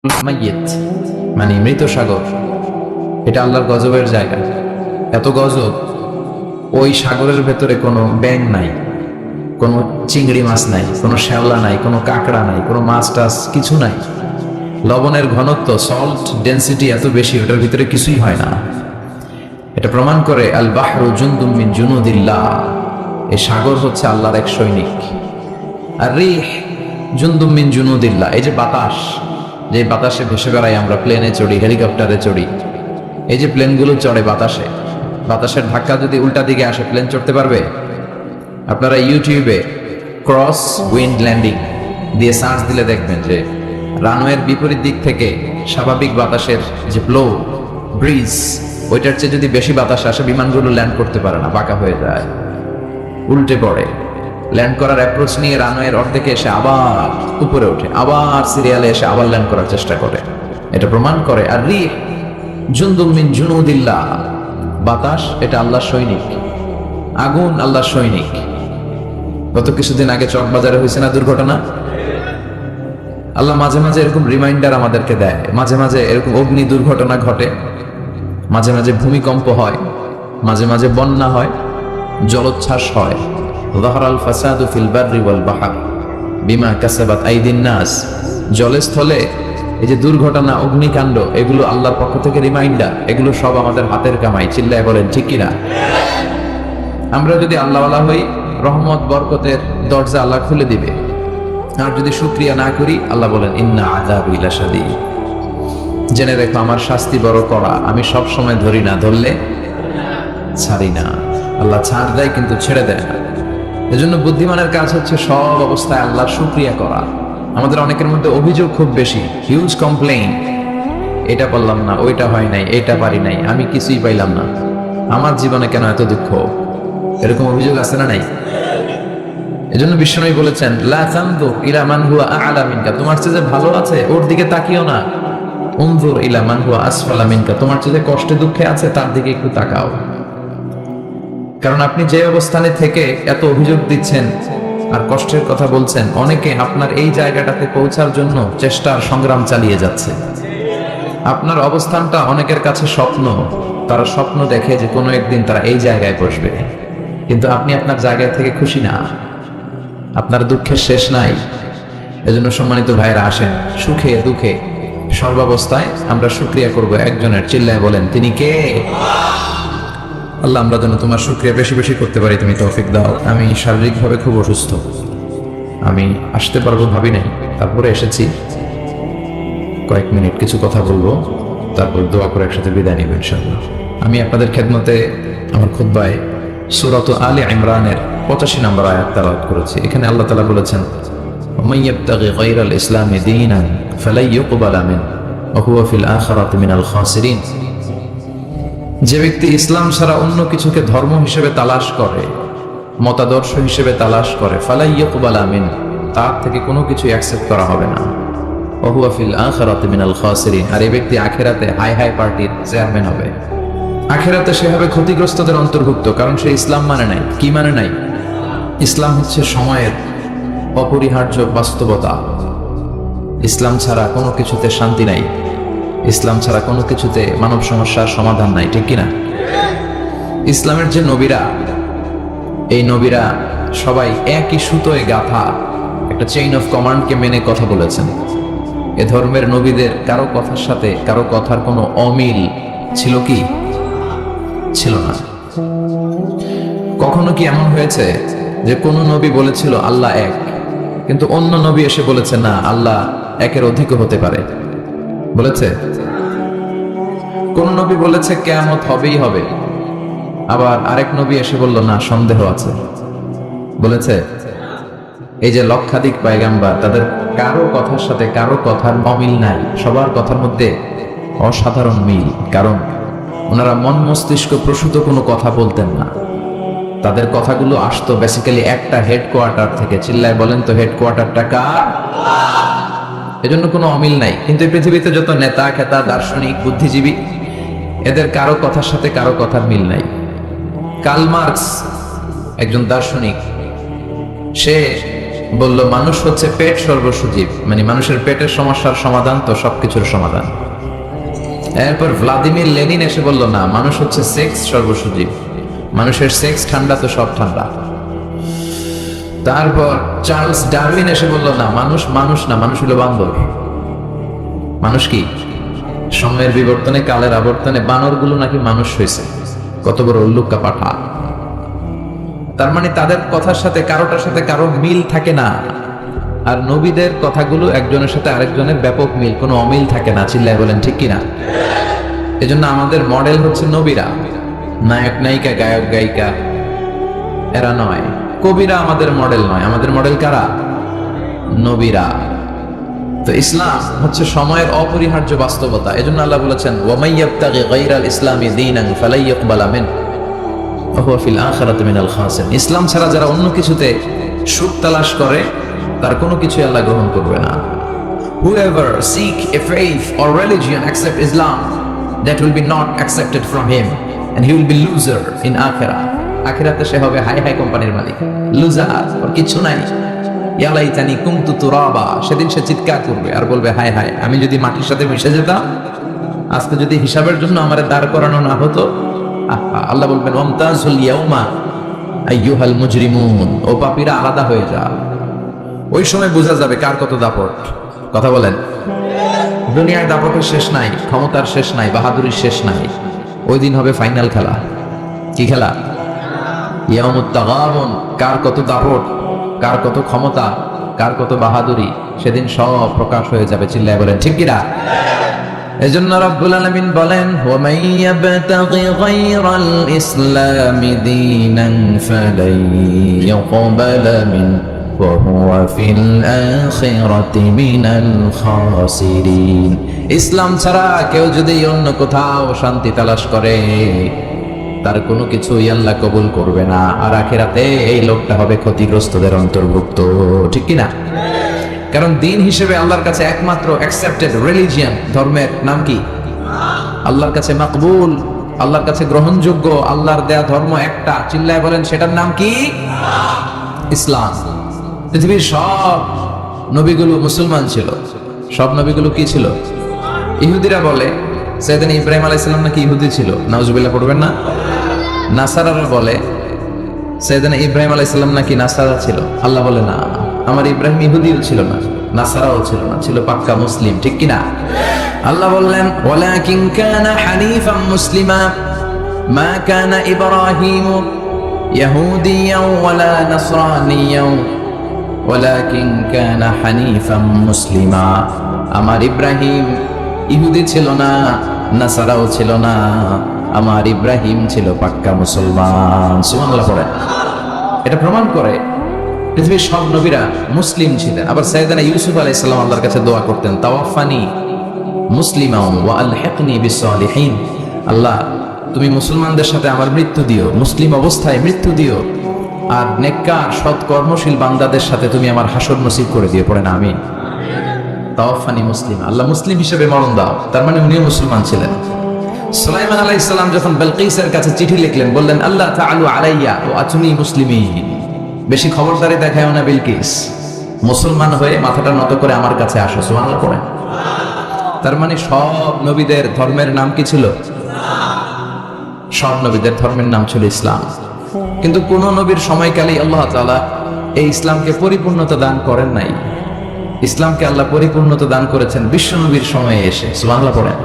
মাইয়িত মানে মৃত সাগর, এটা আল্লাহর গজবের জায়গা। এত গজব, ওই সাগরের ভেতরে কোনো ব্যাঙ নাই, কোনো চিংড়ি মাছ নাই, কোনো শ্যাওলা নাই, কোনো কাঁকড়া নাই, কোনো মাছ টাছ কিছু নাই। লবণের ঘনত্ব, সল্ট ডেন্সিটি এত বেশি, ওটার ভিতরে কিছুই হয় না। এটা প্রমাণ করে আল বাহরু জুনদুম মিন জুনুদিল্লাহ, এই সাগর হচ্ছে আল্লাহর এক সৈনিক। আর রিহ জুনদুম মিন জুনুদিল্লাহ, এই যে বাতাস, যে বাতাসে ভেসে বেড়াই আমরা, প্লেনে চড়ি, হেলিকপ্টারে চড়ি, এই যে প্লেনগুলো চড়ে বাতাসে, বাতাসের ধাক্কা যদি উল্টা দিকে আসে প্লেন চড়তে পারবে? আপনারা ইউটিউবে ক্রস উইন্ড ল্যান্ডিং দিয়ে সার্চ দিলে দেখবেন যে রানওয়ের বিপরীত দিক থেকে স্বাভাবিক বাতাসের যে ফ্লো, ব্রিজ, ওইটার চেয়ে যদি বেশি বাতাস আসে বিমানগুলো ল্যান্ড করতে পারে না, বাঁকা হয়ে যায়, উল্টে পড়ে। ল্যান্ড করার অ্যাপ্রোচ নিয়ে রানওয়ের অর্ধেকে এসে আবার উপরে ওঠে, আবার সিরিয়ালে এসে আবার ল্যান্ড করার চেষ্টা করে। এটা প্রমাণ করে আর রিহ জুনদুম মিন জুনুদিল্লাহ, বাতাস এটা আল্লাহর সৈনিক, আগুন আল্লাহর সৈনিক। গত কিছুদিন আগে চকবাজারে হয়েছে না দুর্ঘটনা? আল্লাহ মাঝে মাঝে এরকম রিমাইন্ডার আমাদেরকে দেয়, মাঝে মাঝে এরকম অগ্নি দুর্ঘটনা ঘটে, মাঝে মাঝে ভূমিকম্প হয়, মাঝে মাঝে বন্যা হয়, জলোচ্ছ্বাস হয়। যাহারাল ফাসাদু ফিল বাররি ওয়াল বাহর বিমা কাসাবাত আইদিন নাস, জলে স্থলে এই যে দুর্ঘটনা, অগ্নিকাণ্ড, এগুলো আল্লাহর পক্ষ থেকে রিমাইন্ডার, এগুলো সব আমাদের হাতের কামাই। চিল্লায় বলেন ঠিক কিনা? আমরা যদি আল্লাহওয়ালা হই, রহমত বরকতের দরজা আল্লাহ খুলে দিবে। আর যদি শুকরিয়া না করি, আল্লাহ বলেন ইন্না আযাবি লাশাদীদ, জেনে রেখো আমার শাস্তি বড় কড়া, আমি সব সময় ধরি না, ধরলে ছাড়ি না। আল্লাহ ছাড় দেয় কিন্তু ছেড়ে দেয় না। এজন্য বুদ্ধিমানের কাজ হচ্ছে সব অবস্থায় আল্লাহর শুকরিয়া করা। আমাদের অনেকের মধ্যে অভিযোগ খুব বেশি, হিউজ কমপ্লেইন, এটা পারলাম না, ওইটা হয় নাই, এটা পারি নাই, আমি কিছুই পাইলাম না, আমার জীবনে কেন এত দুঃখ, এরকম অভিযোগ আছে না নাই? এজন্য বিশ্বনবী বলেছেন লা তানজুর ইলা মান হুয়া আ'লা মিনকা, তোমার চেয়ে যে ভালো আছে ওর দিকে তাকিও না, উনজুর ইলা মান হুয়া আসফালা মিনকা, তোমার চেয়ে যে কষ্টে দুঃখে আছে তার দিকে একটু তাকাও। কারণ আপনি যে অবস্থানে থেকে এত অভিযোগ দিচ্ছেন আর কষ্টের কথা বলছেন, অনেকে আপনার এই জায়গাটাতে পৌঁছার জন্য চেষ্টার সংগ্রাম চালিয়ে যাচ্ছে। আপনার অবস্থানটা অনেকের কাছে স্বপ্ন, তারা স্বপ্ন দেখে যে কোনো একদিন তারা এই জায়গায় বসবে, কিন্তু আপনি আপনার জায়গায় থেকে খুশি না, আপনার দুঃখের শেষ নাই। এজন্য সম্মানিত ভাইরা আসেন, সুখে দুঃখে সর্বাবস্থায় আমরা শুকরিয়া করব একজনের। চিল্লায় বলেন তিনি কে? আল্লাহ, আমরা যেন তোমার শুকরিয়া বেশি বেশি করতে পারি, তুমি তৌফিক দাও। আমি শারীরিকভাবে খুব অসুস্থ, আমি আসতে পারবো ভাবি নাই, তারপরে এসেছি। কয়েক মিনিট কিছু কথা বলবো, তারপর দোয়া করে একসাথে বিদায় নিব ইনশাআল্লাহ। আমি আপনাদের খেদমতে আমার খুতবায় সূরাত আলে ইমরানের 85 নম্বর আয়াত তেলাওয়াত করেছি। এখানে আল্লাহ তাআলা বলেছেন ওয়ামান ইয়াবতাগি গায়রাল ইসলামি দীনান ফালাই ইউকবালা মিন ওয়া হুয়া ফিল আখিরাতি মিনাল খাসিরিন, যে ব্যক্তি ইসলাম ছাড়া অন্য কিছুকে ধর্ম হিসেবে তালাশ করে, মতাদর্শ হিসেবে তালাশ করে, ফালাই ইউকবালা মিন, তার থেকে কোনো কিছু অ্যাকসেপ্ট করা হবে না, ওয়া হুয়া ফিল আখিরাতি মিনাল খাসিরিন, আর এই ব্যক্তি আখিরাতে হাই হাই পার্টির চেয়ারম্যান হবে। আখিরাতে সে হবে ক্ষতিগ্রস্তদের অন্তর্ভুক্ত, কারণ সে ইসলাম মানে নাই। কি মানে নাই? ইসলাম হচ্ছে সময়ের অপরিহার্য বাস্তবতা। ইসলাম ছাড়া কোনো কিছুতে শান্তি নাই, ইসলাম ছাড়া কোনো কিছুতে মানব সমস্যার সমাধান নাই, ঠিক কিনা? ইসলামের যে নবীরা, এই নবীরা সবাই একই সুতোয় গাঁথা একটা চেইন অফ কমান্ডকে মেনে কথা বলেছেন। এ ধর্মের নবীদের কারো কথার সাথে কারো কথার কোনো অমিল ছিল কি? ছিল না। কখনো কি এমন হয়েছে যে কোন নবী বলেছিল আল্লাহ এক, কিন্তু অন্য নবী এসে বলেছে না, আল্লাহ একের অধিকও হতে পারে? বলেছে? কোন নবী বলেছে কিয়ামত হবেই হবে, আবার আরেক নবী এসে বলল না, সন্দেহ আছে? বলেছে? এই যে লক্ষাধিক পয়গাম্বার, তাদের কারো কথার সাথে কারো কথার অমিল নাই, সবার কথার মধ্যে অসাধারণ মিল। কারণ ওনারা মন মস্তিষ্ক প্রসূত কোনো কথা বলতেন না, তাদের কথাগুলো আসতো বেসিক্যালি একটা হেডকোয়ার্টার থেকে। চিল্লায় বলেন তো হেডকোয়ার্টারটা কার? এজন্য কোনো অমিল নাই। কিন্তু এই পৃথিবীতে যত নেতা খেতা, দার্শনিক, বুদ্ধিজীবী, এদের কারো কথার সাথে কারো কথার মিল নাই। কার্ল মার্কস একজন দার্শনিক, সে বলল মানুষ হচ্ছে পেট সর্বসজীব, মানে মানুষের পেটের সমস্যার সমাধান তো সবকিছুর সমাধান। এরপর ভ্লাদিমির লেনিন এসে বলল না, মানুষ হচ্ছে সেক্স সর্বসজীব, মানুষের সেক্স ঠান্ডা তো সব ঠান্ডা। তারপর চার্লস ডারউইন এসে বলল না, মানুষ মানুষ না, মানুষ হলো বান্দর। মানুষ কি? সময়ের বিবর্তনে, কালের আবর্তনে বানরগুলো নাকি মানুষ হয়েছে। কত বড় উল্লুকা পাঠা! তার মানে তাদের কথার সাথে কারোটার সাথে কারো মিল থাকে না। আর নবীদের কথাগুলো একজনের সাথে আরেকজনের ব্যাপক মিল, কোনো অমিল থাকে না। চিল্লায় বলেন ঠিক কিনা? এজন্য আমাদের মডেল হচ্ছে নবীরা, নায়ক নায়িকা, গায়ক গায়িকা এরা নয়। কবিরা আমাদের মডেল নয়, আমাদের মডেল কারা? নবীরা। তো ইসলাম হচ্ছে সময়ের অপরিহার্য বাস্তবতা। এজন্য আল্লাহ বলেছেন, ওয়ামাই ইয়াবতাগি গায়রাল ইসলামি দীনান ফালাই ইকবালা মিনহু ওয়া হুয়া ফিল আখিরাতি মিনাল খাসিরিন। ইসলাম ছাড়া যারা অন্য কিছুতে সুখ তালাশ করে তার কোনো কিছু আল্লাহ গ্রহণ করবে না। Whoever seek a faith or religion except Islam, that will be not accepted from him and he will be loser in akhirah. আখিরাতে সে হবে হাই হাই কোম্পানির মালিক, লুজার, আর কিছু নাই। ইয়া লাইতানি কুনতু তুরাবা, সেদিন সে চিৎকার করবে আর বলবে, হায় হায়, আমি যদি মাটির সাথে মিশে যেতাম, আজকে যদি হিসাবের জন্য আমারে দাঁড় করানো না হতো। আল্লাহ বলবেন, ওয়ামতাজুল ইয়াউমা আইয়ুহাল মুজরিমুন, ও পাপীরা আলাদা হয়ে যা। ওই সময় বোঝা যাবে কার কত দাপট। কথা বলেন। দুনিয়ার দাপটের শেষ নাই, ক্ষমতার শেষ নাই, বাহাদুরির শেষ নাই। ওই দিন হবে ফাইনাল খেলা। কি খেলা? ইয়াউমুত তাগাবুন। কার কত দাপট, কার কত ক্ষমতা, কার কত বাহাদুরি, সেদিন সব প্রকাশ হয়ে যাবে। চিল্লায় বলেন ঠিক কিনা? এজন্য রব্বুল আলামিন বলেন, ওয়ামান ইয়াবতাগি গায়রাল ইসলামি দীনান ফালাই ইউকবালা মিনহু ওয়া হুয়া ফিল আখিরাতি মিনাল খাসিরিন। ইসলাম ছাড়া কেউ যদি অন্য কোথাও শান্তি তালাশ করে, তার কোনো কিছুই আল্লাহ কবুল করবে না, আর আখিরাতে এই লোকটা হবে ক্ষতিগ্রস্তদের অন্তর্ভুক্ত। ঠিক কিনা? কারণ দিন হিসেবে আল্লাহর কাছে একমাত্র অ্যাকসেপ্টেড রিলিজিয়ন, ধর্মের নাম কি? আল্লাহর কাছে মাকবুল, আল্লাহর কাছে গ্রহণযোগ্য, আল্লাহর দেয়া ধর্ম একটা। চিল্লায় বলেন, সেটার নাম কি? ইসলাম। পৃথিবীর সব নবীগুলো মুসলমান ছিল। সব নবীগুলো কি ছিল? ইহুদিরা বলে সাইয়েদনা ইব্রাহিম আলাইহিস সালাম নাকি ইহুদি ছিল। নাউজুবিল্লাহ পড়বেন না? নাসারারা বলে সাইয়েদনা ইব্রাহিম আলাইহিস সালাম নাকি নাসারা ছিল। আল্লাহ বলে না, আমার ইব্রাহিম ইহুদিও ছিল না, নাসারাও ছিল না, ছিল পাক্কা মুসলিম। ঠিক কিনা? আল্লাহ বললেন, ওয়ালাকিন কানা হানিফাম মুসলিমা মা কানা ইব্রাহিম ইয়াহুদিয়াও ওয়ালা নাসরানিয়াও ওয়ালাকিন কানা হানিফাম মুসলিমা। আমার ইব্রাহিম ইহুদি ছিল না, নাসারাও ছিল না, আমার ইব্রাহিম ছিল পাক্কা মুসলমান। সুবহানাল্লাহ পড়েন। এটা প্রমাণ করে পৃথিবীর সব নবীরা মুসলিম ছিলেন। আবার সাইয়েদনা ইউসুফ আলাইহিস সালাম আল্লাহর কাছে দোয়া করতেন, তাওয়াফানি মুসলিমান ওয়া আলহিকনি বিসসালিহিন। আল্লাহ, তুমি মুসলমানদের সাথে আমার মৃত্যু দিও, মুসলিম অবস্থায় মৃত্যু দিও, আর নেককার সৎ কর্মশীল বান্দাদের সাথে তুমি আমার হাসর নসিব করে দিও। পড়েন আমিন। তাওয়াফানি মুসলিম, আল্লাহ মুসলিম হিসেবে মরণ দাও। তার মানে উনিও মুসলমান ছিলেন। সুলাইমান আলাইহিস সালাম যখন বিলকিসের কাছে চিঠি লিখলেন, বললেন, আল্লাহ তাআলু আলাইয়া ওয়া আতুনি মুসলিমিন। বেশি খবরদারি দেখায়ও না বিলকিস, মুসলমান হয়ে মাথাটা নত করে আমার কাছে আসো। সুবহানাল্লাহ পড়েন। তার মানে সব নবীদের ধর্মের নাম কি ছিল? সব নবীদের ধর্মের নাম ছিল ইসলাম। কিন্তু কোন নবীর সময়কালেই আল্লাহ তাআলা এই ইসলামকে পরিপূর্ণতা দান করেন নাই। ইসলামকে আল্লাহ পরিপূর্ণতা দান করেছেন বিশ্ব নবীর সময়ে এসে। সুবহানাল্লাহ পড়েন।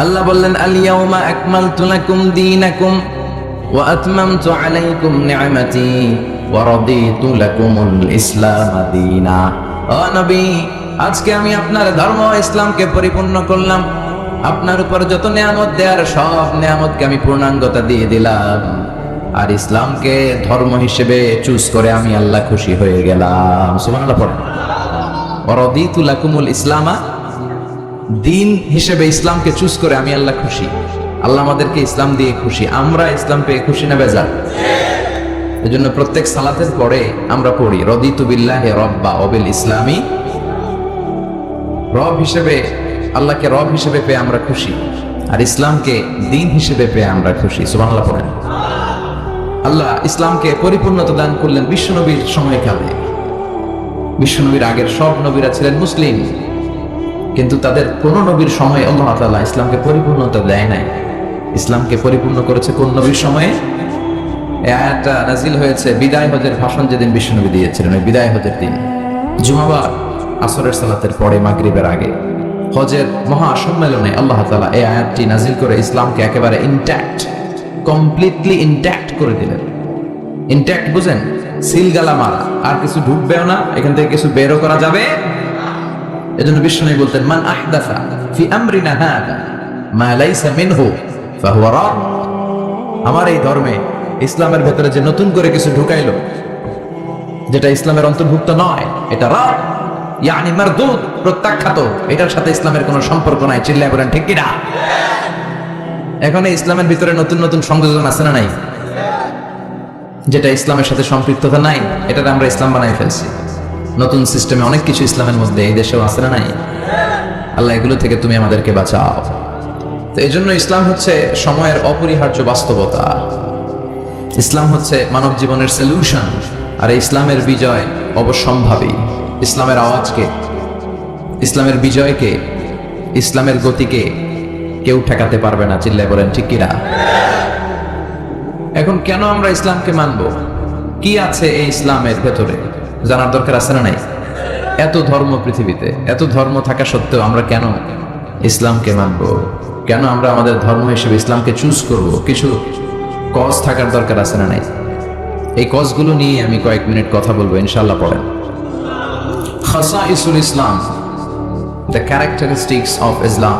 আল্লাহ বললেন, আল ইয়াউমা আকমালতু লাকুম দীনাকুম ওয়া আতমামতু আলাইকুম নি'মাতি ওয়া রাদিতু লাকুমুল ইসলাম দীনা। ও নবী, আজকে আমি আপনার ধর্ম ইসলামকে পরিপূর্ণ করলাম। আপনার উপর যত নিয়ামত দেয়ার সব নিয়ামতকে আমি পূর্ণাঙ্গতা দিয়ে দিলাম, আর ইসলামকে ধর্ম হিসেবে চুজ করে আমি আল্লাহ খুশি হয়ে গেলাম। সুবহানাল্লাহ পড়েন। ওয়া রাদিতু লাকুমুল ইসলামা, দিন হিসেবে ইসলামকে চুজ করে আমি আল্লাহ খুশি। আল্লাহ আমাদেরকে ইসলাম দিয়ে খুশি, আমরা ইসলাম পেয়ে খুশি না বেজার? এজন্য প্রত্যেক সালাতের পরে আমরা পড়ি, রদিতু বিল্লাহি রব্বা ওয়া বিল ইসলামি। রব হিসেবে আল্লাহকে রব হিসেবে পেয়ে আমরা খুশি, আর ইসলামকে দিন হিসেবে পেয়ে আমরা খুশি। সুবহানাল্লাহ পড়েন। আল্লাহ ইসলামকে পরিপূর্ণতা দান করলেন বিশ্বনবীর সময়কালে। বিশ্বনবীর আগের সব নবীরা ছিলেন মুসলিম, কিন্তু তাদের কোন নবীর সময় আল্লাহ তাআলা ইসলামকে পরিপূর্ণতা দেয় নাই। ইসলামকে পরিপূর্ণ করেছে কোন নবীর সময়ে? এই আয়াতটা নাজিল হয়েছে বিদায় হজের ভাষণ যেদিন বিশ্বনবী দিয়েছিলেন, ওই বিদায় হজের দিন জুমাবার আসরের সালাতের পরে মাগরিবের আগে হজের মহা সম্মেলনে আল্লাহ তাআলা এই আয়াতটি নাজিল করে ইসলামকে একেবারে ইনট্যাক্ট, কমপ্লিটলি ইনট্যাক্ট করে দিলেন। ইনট্যাক্ট বুঝেন? সিলগালা মারা, আর কিছু ঢুকবেও না, এখান থেকে কিছু বেরও করা যাবে। এজন্য বিশ্বনবী বলতেন, মান আহদাসা ফি আমরিনা হাদা মা লাইসা মিনহু ফাহুয়া রাদ। আমার এই ধর্মে, ইসলামের ভেতরে যে নতুন করে কিছু ঢুকাইলো যেটা ইসলামের অন্তর্ভুক্ত নয়, এটা রাদ, ইয়ানি মারদুদ, প্রত্যাখ্যাত। এটার সাথে ইসলামের কোনো সম্পর্ক নাই। চিল্লায় বলেন ঠিক কি না? এখন এই ইসলামের ভিতরে নতুন নতুন সংযোজন আছে না নাই? যেটা ইসলামের সাথে সম্পৃক্ততা নাই, এটাতে আমরা ইসলাম বানাই ফেলছি। নতুন সিস্টেমে অনেক কিছু ইসলামের মধ্যে এই দেশেও আছে না নাই? আল্লাহ এগুলো থেকে তুমি আমাদেরকে বাঁচাও। তো এই জন্য ইসলাম হচ্ছে সময়ের অপরিহার্য বাস্তবতা। ইসলাম হচ্ছে মানব জীবনের সলিউশন। আর ইসলামের বিজয় অবশ্যম্ভাবী। ইসলামের আওয়াজকে, ইসলামের বিজয়কে, ইসলামের গতিকে কেউ ঠেকাতে পারবে না। চিল্লায় বলেন ঠিক কিনা? এখন কেন আমরা ইসলামকে মানব? কি আছে এই ইসলামের ভেতরে জানার দরকার আছে না নাই? এত ধর্ম পৃথিবীতে, এত ধর্ম থাকা সত্ত্বেও আমরা কেন ইসলামকে মানব? কেন আমরা আমাদের ধর্ম হিসেবে ইসলামকে চুজ করব? কিছু কজ থাকার দরকার আছে না নাই? এই কজগুলো নিয়ে আমি কয়েক মিনিট কথা বলবো ইনশাআল্লাহ। পড়েন খাসাইসুল ইসলাম, দ্য ক্যারেক্টারিস্টিক্স অফ ইসলাম।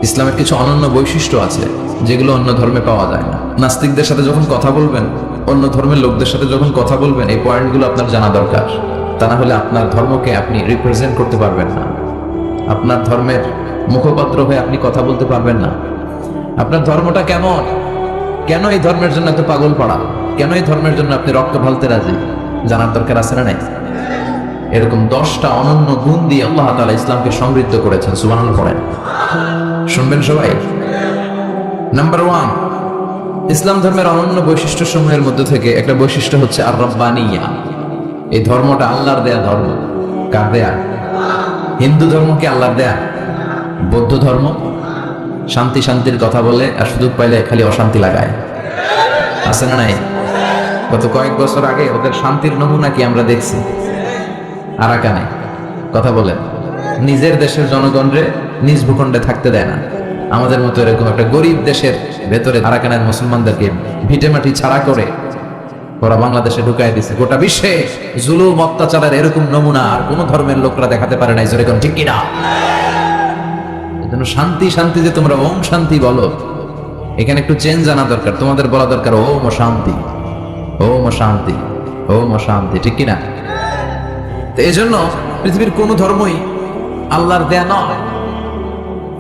ইসলামের কিছু অনন্য বৈশিষ্ট্য আছে যেগুলো অন্য ধর্মে পাওয়া যায় না। নাস্তিকদের সাথে যখন কথা বলবেন, অন্য ধর্মের লোকদের সাথে যখন কথা বলবেন, এই পয়েন্টগুলো আপনার জানা দরকার। তা না হলে আপনার ধর্মকে আপনি রিপ্রেজেন্ট করতে পারবেন না। আপনার ধর্মের মুখপাত্র হয়ে আপনি কথা বলতে পারবেন না। আপনার ধর্মটা কেমন, কেন এই ধর্মের জন্য এত পাগল পড়া, কেন এই ধর্মের জন্য আপনি রক্ত ঢালতে রাজি, জানার দরকার আছে না নাই? এরকম 10টা অনন্য গুণ দিয়ে আল্লাহ তাআলা ইসলামকে সমৃদ্ধ করেছেন। সুবহানাল্লাহ পড়েন, শুনবেন সবাই। নাম্বার 1, ইসলাম ধর্মের অনন্য বৈশিষ্ট্য সমূহের মধ্যে থেকে একটা বৈশিষ্ট্য হচ্ছে আর রব্বানিয়া। এই ধর্মটা আল্লাহর দেয়া ধর্ম। কার দেয়া? হিন্দু ধর্ম কি আল্লাহর দেয়া? বৌদ্ধ ধর্ম শান্তি শান্তির কথা বলে আর সুযোগ পাইলে খালি অশান্তি লাগায়, আছে না নাই? গত কয়েক বছর আগে ওদের শান্তির নমুনা কি আমরা দেখছি? আরাকানে কথা বলেন, নিজের দেশের জনগণরে নিজ ভূখণ্ডে থাকতে দেয় না। আমাদের মতো এরকম একটা গরিব দেশের ভেতরে আরাকানের মুসলমানদেরকে ভিটেমাটি ছাড়া করে ওরা বাংলাদেশে ঢুকাই দিছে। গোটা বিশ্বে জুলুম অত্যাচারের এরকম নমুনা আর কোন ধর্মের লোকরা দেখাতে পারে নাই। যেরকম ঠিক কিনা? এজন্য শান্তি শান্তি যে তোমরা ওম শান্তি বলো, এখানে একটু চেঞ্জ আনা দরকার। তোমাদের বলা দরকার ওম শান্তি, ওম শান্তি, ওম শান্তি, ঠিক কিনা? তো এই জন্য পৃথিবীর কোন ধর্মই আল্লাহর দেয়া নয়।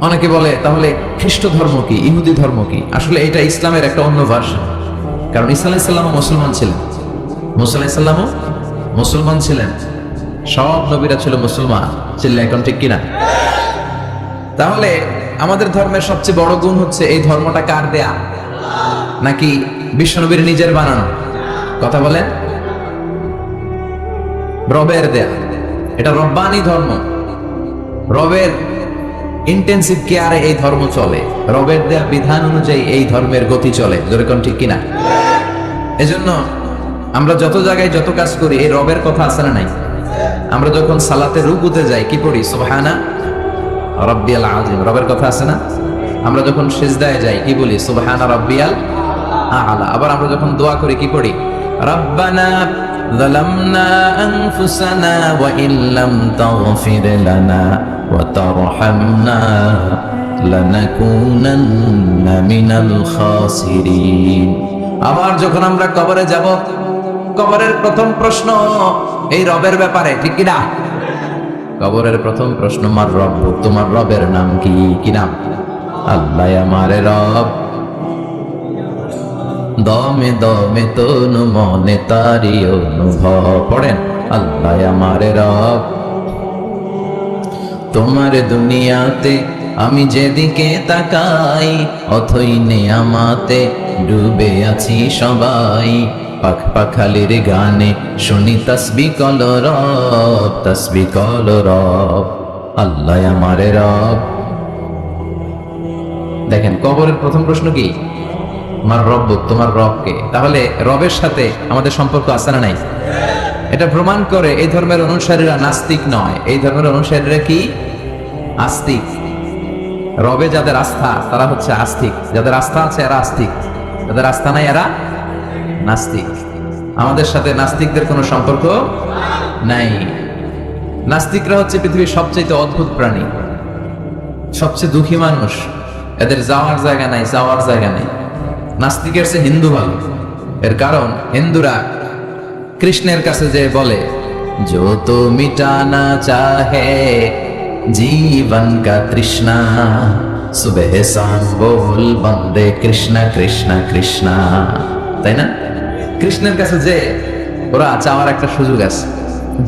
অনেকে বলে তাহলে খ্রিস্ট ধর্ম কি, ইহুদি ধর্ম কি? আসলে এটা ইসলামের একটা অন্য ভার্সন। কারণ ঈসা আলাইহিস সালামও মুসলমান ছিলেন, মুসা আলাইহিস সালামও মুসলমান ছিলেন, সব নবীরা ছিল মুসলমান। ছিল এখন ঠিক কিনা? তাহলে আমাদের ধর্মের সবচেয়ে বড় গুণ হচ্ছে এই ধর্মটা কার দেয়া, নাকি বিশ্বনবীর নিজের বানানো? কথা বলেন। রবের দেয়া। এটা রব্বানি ধর্ম। রবের ইন্টেন্সিভ কেয়ারে এই ধর্ম চলে। রবের দেয়া বিধান অনুযায়ী এই ধর্মের গতি চলে। যেরকম ঠিক কিনা? এজন্য আমরা যত জায়গায় যত কাজ করি এই রবের কথা আছে না নাই? আমরা যখন সালাতে রুকুতে যাই কি পড়ি? সুবহানা রাব্বিয়াল আযীম, রবের কথা আছে না? আমরা যখন সিজদায় যাই কি বলি? সুবহানা রাব্বিয়াল আ'লা। আবার আমরা যখন দোয়া করি কি পড়ি? রাব্বানা যালামনা আনফুসানা ওয়া ইল্লাম তাগফির লানা ওয়া তারহামনা লানাকুনান্না মিনাল খাসিরিন। আবার যখন আমরা কবরে যাব, কবরের প্রথম প্রশ্ন এই রবের ব্যাপারে, ঠিক কি না? কবরের প্রথম প্রশ্ন মার রব, তোমার রবের নাম কি? কি নাম? আল্লাহ আমারে রব। দমে দমে তনু মনে তারি অনুভব। পড়েন, আল্লাহ আমারে রব। তোমার দুনিয়াতে আমি যেদিকে তাকাই, অথই নেয়ামাতে ডুবে আছি সবাই। পাখ পাখালির গানে শুনি তসবি কল রব, আল্লাহ আমারে রব। দেখেন কবরের প্রথম প্রশ্ন কি? আমার রব, তোমার রবকে। তাহলে রবের সাথে আমাদের সম্পর্ক আছে না নাই? এটা প্রমাণ করে এই ধর্মের অনুসারীরা নাস্তিক নয়, এই ধর্মের অনুসারীরা কি? আস্তিক। রবে যাদের আস্থা তারা হচ্ছে আস্তিক, যাদের আস্থা আছে এরা আস্তিক, যাদের আস্থা নাই এরা নাস্তিক। আমাদের সাথে নাস্তিকদের কোনো সম্পর্ক নাই। নাস্তিকরা হচ্ছে পৃথিবীর সবচেয়ে অদ্ভুত প্রাণী, সবচেয়ে দুঃখী মানুষ। এদের যাওয়ার জায়গা নাই, যাওয়ার জায়গা নেই। নাস্তিকের চেয়ে হিন্দু ভালো। এর কারণ হিন্দুরা কৃষ্ণের কাছে যে বলে, जो तो मिटाना चाहे जीवन का तृष्णा, सुबह शाम बोल बंदे कृष्णा कृष्णा कृष्णा। তাই না? কৃষ্ণের কাছে যে ওরা চাওয়ার একটা সুযোগ আছে,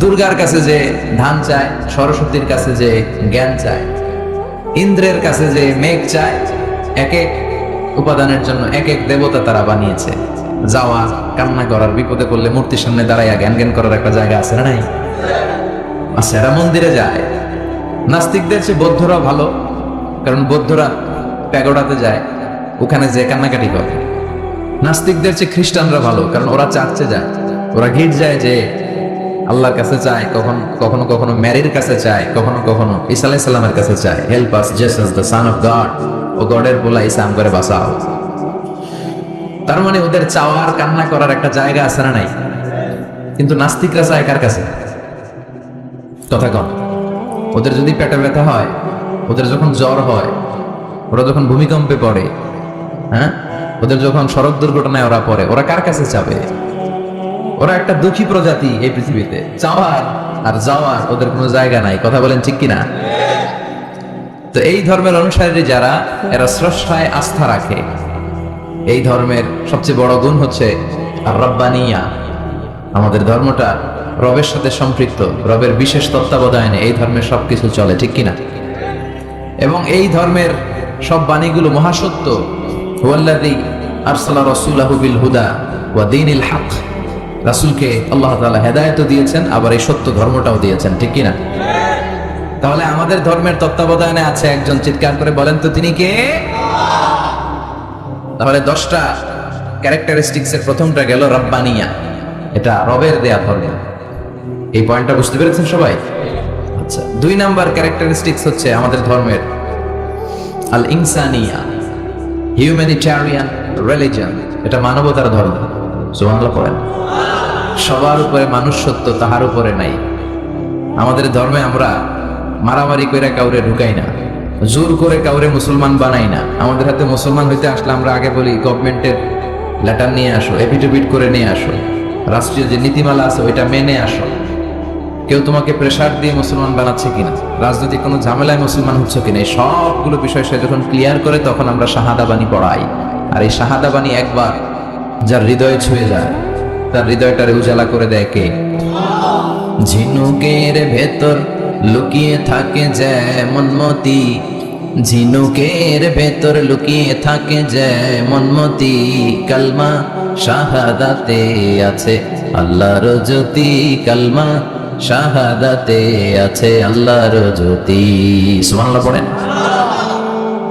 দুর্গার কাছে যে ধান চায়, সরস্বতীর কাছে যে জ্ঞান চায়, ইন্দ্রের কাছে যে মেঘ চায়, এক এক উপাদানের জন্য এক এক দেবতা তারা বানিয়েছে। যাওয়া, কান্না করার, বিপদে পড়লে মূর্তির সামনে দাঁড়াইয়া জ্ঞান জ্ঞান করার একটা জায়গা আছে না নাই? আচ্ছা, এরা মন্দিরে যায়। নাস্তিকদের চেয়ে বৌদ্ধরাও ভালো, কারণ বৌদ্ধরা প্যাগোডাতে যায়, ওখানে যে কান্নাকাটি করে। নাস্তিকদের চেয়ে খ্রিস্টানরা ভালো, কারণ ওরা চার্চে যায়, ওরা গির্জায় যে আল্লাহর কাছে চায়, কখনো কখনো ম্যারির কাছে চায়, কখনো কখনো ঈসা আলাইহিস সালামের কাছে চায়, help us Jesus the son of God, ও গডের পোলা ঈসা আমগরে বাঁচাও। তার মানে ওদের চাওয়ার কান্না করার একটা জায়গা আছে না নাই? কিন্তু নাস্তিকরা চায় কার কাছে? কথা কন। ওদের যদি পেটে ব্যথা হয়, ওদের যখন জ্বর হয়, ওরা যখন ভূমিকম্পে পড়ে, হ্যাঁ, ওদের যখন সড়ক দুর্ঘটনায় ওরা পড়ে, ওরা কার কাছে যাবে? ওরা একটা দুঃখী প্রজাতি এই পৃথিবীতে। চাওয়ার আর যাওয়ার ওদের কোনো জায়গা নাই। কথা বলেন ঠিক কিনা? তো এই ধর্মের অনুসারী যারা, এরা স্রষ্টায় আস্থা রাখে। এই ধর্মের সবচেয়ে বড় গুণ হচ্ছে আর রব্বানিয়া। আমাদের ধর্মটা রবের সাথে সম্পৃক্ত, রবের বিশেষ তত্ত্বাবধানে এই ধর্মের সবকিছু চলে, ঠিক কিনা? এবং এই ধর্মের সব বাণীগুলো মহাসত্য। হুয়াল্লাযী আরসালা রাসূলাহু বিল হুদা ওয়া দীনিল হক। রাসূলকে আল্লাহ তাআলা হেদায়েতও দিয়েছেন, আবার এই সত্য ধর্মটাও দিয়েছেন, ঠিক কিনা? তাহলে আমাদের ধর্মের তত্ত্বাবধানে আছে একজন, চিৎকার করে বলেন তো তিনি কে? তাহলে 10টা ক্যারেক্টারিস্টিক্স এর প্রথমটা গেল রব্বানিয়া, এটা রবের দেয়া ধর্ম। এই পয়েন্টটা বুঝতে পেরেছেন সবাই? আচ্ছা, 2 নাম্বার ক্যারেক্টারিস্টিক্স হচ্ছে আমাদের ধর্মের আল ইনসানিয়া, হিউম্যানিটেরিয়ান রিলিজিয়ন। এটা মানবতার ধর্ম। সুবহানাল্লাহ পড়েন। সবার উপরে মানুষ সত্য, তাহার উপরে নাই। আমাদের ধর্মে আমরা মারামারি করে কাউরে ঢুকাই না, জোর করে কাউরে মুসলমান বানাই না। আমাদের হাতে মুসলমান হইতে আসলে আমরা আগে বলি গভর্নমেন্টের লেটার নিয়ে আসো, এফিডেভিট করে নিয়ে আসো, রাষ্ট্রীয় যে নীতিমালা আছে ওইটা মেনে আসো। কেউ তোমাকে প্রেসার দিয়ে মুসলমান বানাচ্ছে কিনা, রাজনৈতিক কোনো ঝামেলায় মুসলমান হচ্ছে কিনা, এই সবগুলো বিষয় সে যখন ক্লিয়ার করে তখন আমরা শাহাদা বাণী পড়াই। আর এই শাহাদা বাণী একবার যার হৃদয়ে ছুঁয়ে যায়, তার হৃদয়টারে উজালা করে দেয় কে? ঝিনুকের ভেতর লুকিয়ে থাকে যেমন মতি, ঝিনুকের ভেতর লুকিয়ে থাকে যেমন মতি, কালমা শাহাদাতে আছে আল্লাহর জ্যোতি, কালমা শাহাদাতে আছে আল্লাহর জ্যোতি। সুবহানাল্লাহ পড়েন।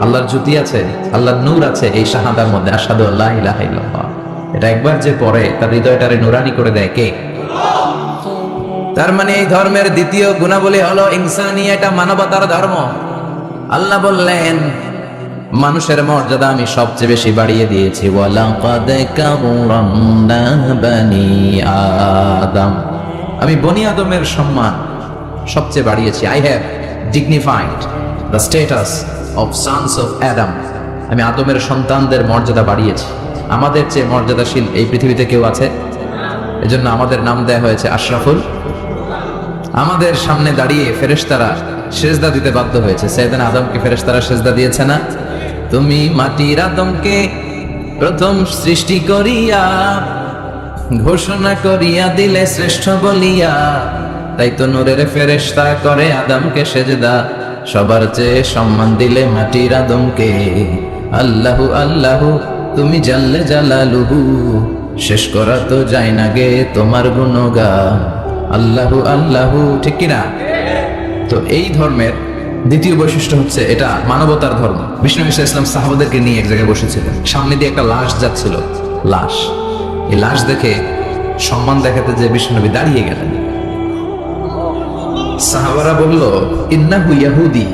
আল্লাহর জ্যোতি আছে, আল্লাহর নূর আছে এই শাহাদার মধ্যে, আশহাদু আল্লা ইলাহা ইল্লাল্লাহ। এটা একবার যে পড়ে তার হৃদয়টারে নুরানি করে দেয় কে? তার মানে এই ধর্মের দ্বিতীয় গুণাবলী হলো ইনসানিয়া, এটা মানবতার ধর্ম। আল্লাহ বললেন মানুষের মর্যাদা আমি সবচেয়ে বেশি বাড়িয়ে দিয়েছি, ওয়ালাকাদ কাররামনা বানি আদম। আমি বনি আদমের সম্মান সবচেয়ে বাড়িয়েছি। I have dignified the status of sons of Adam. আমি আদমের সন্তানদের মর্যাদা বাড়িয়েছি। আমাদের চেয়ে মর্যাদাশীল এই পৃথিবীতে কেউ আছে? এজন্য আমাদের নাম দেয়া হয়েছে আশরাফুল। আমাদের সামনে দাঁড়িয়ে ফেরেশতারা সেজদা দিতে বাধ্য হয়েছে। সাইয়েদনা আদমকে ফেরেশতারা সেজদা দিয়েছে না? তুমি মাটির আদমকে প্রথম সৃষ্টি করিয়া ঘোষণা করিয়া দিলে শ্রেষ্ঠ বলিয়া, তাই তো নূরের ফেরেশতা করে আদমকে সেজদা, সবার চেয়ে সম্মান দিলে মাটির আদমকে। আল্লাহু আল্লাহু তুমি জাল্লে জালালুহু, শেষ করা তো যায় না গে তোমার গুণগান, আল্লাহু আল্লাহু, ঠিক কিনা? তো এই ধর্মের দ্বিতীয় বৈশিষ্ট্য হচ্ছে এটা মানবতার ধর্ম। বিষ্ণু ইসলাম সাহাবাদেরকে নিয়ে এক জায়গায় বসেছিলেন, সামনে দিয়ে একটা লাশ যাচ্ছিল, লাশ। এই লাশ দেখে সম্মান দেখাতে যে বিষ্ণুনবী দাঁড়িয়ে গেলেন। সাহাবারা বলল, ইন্নাহু ইয়াহুদি।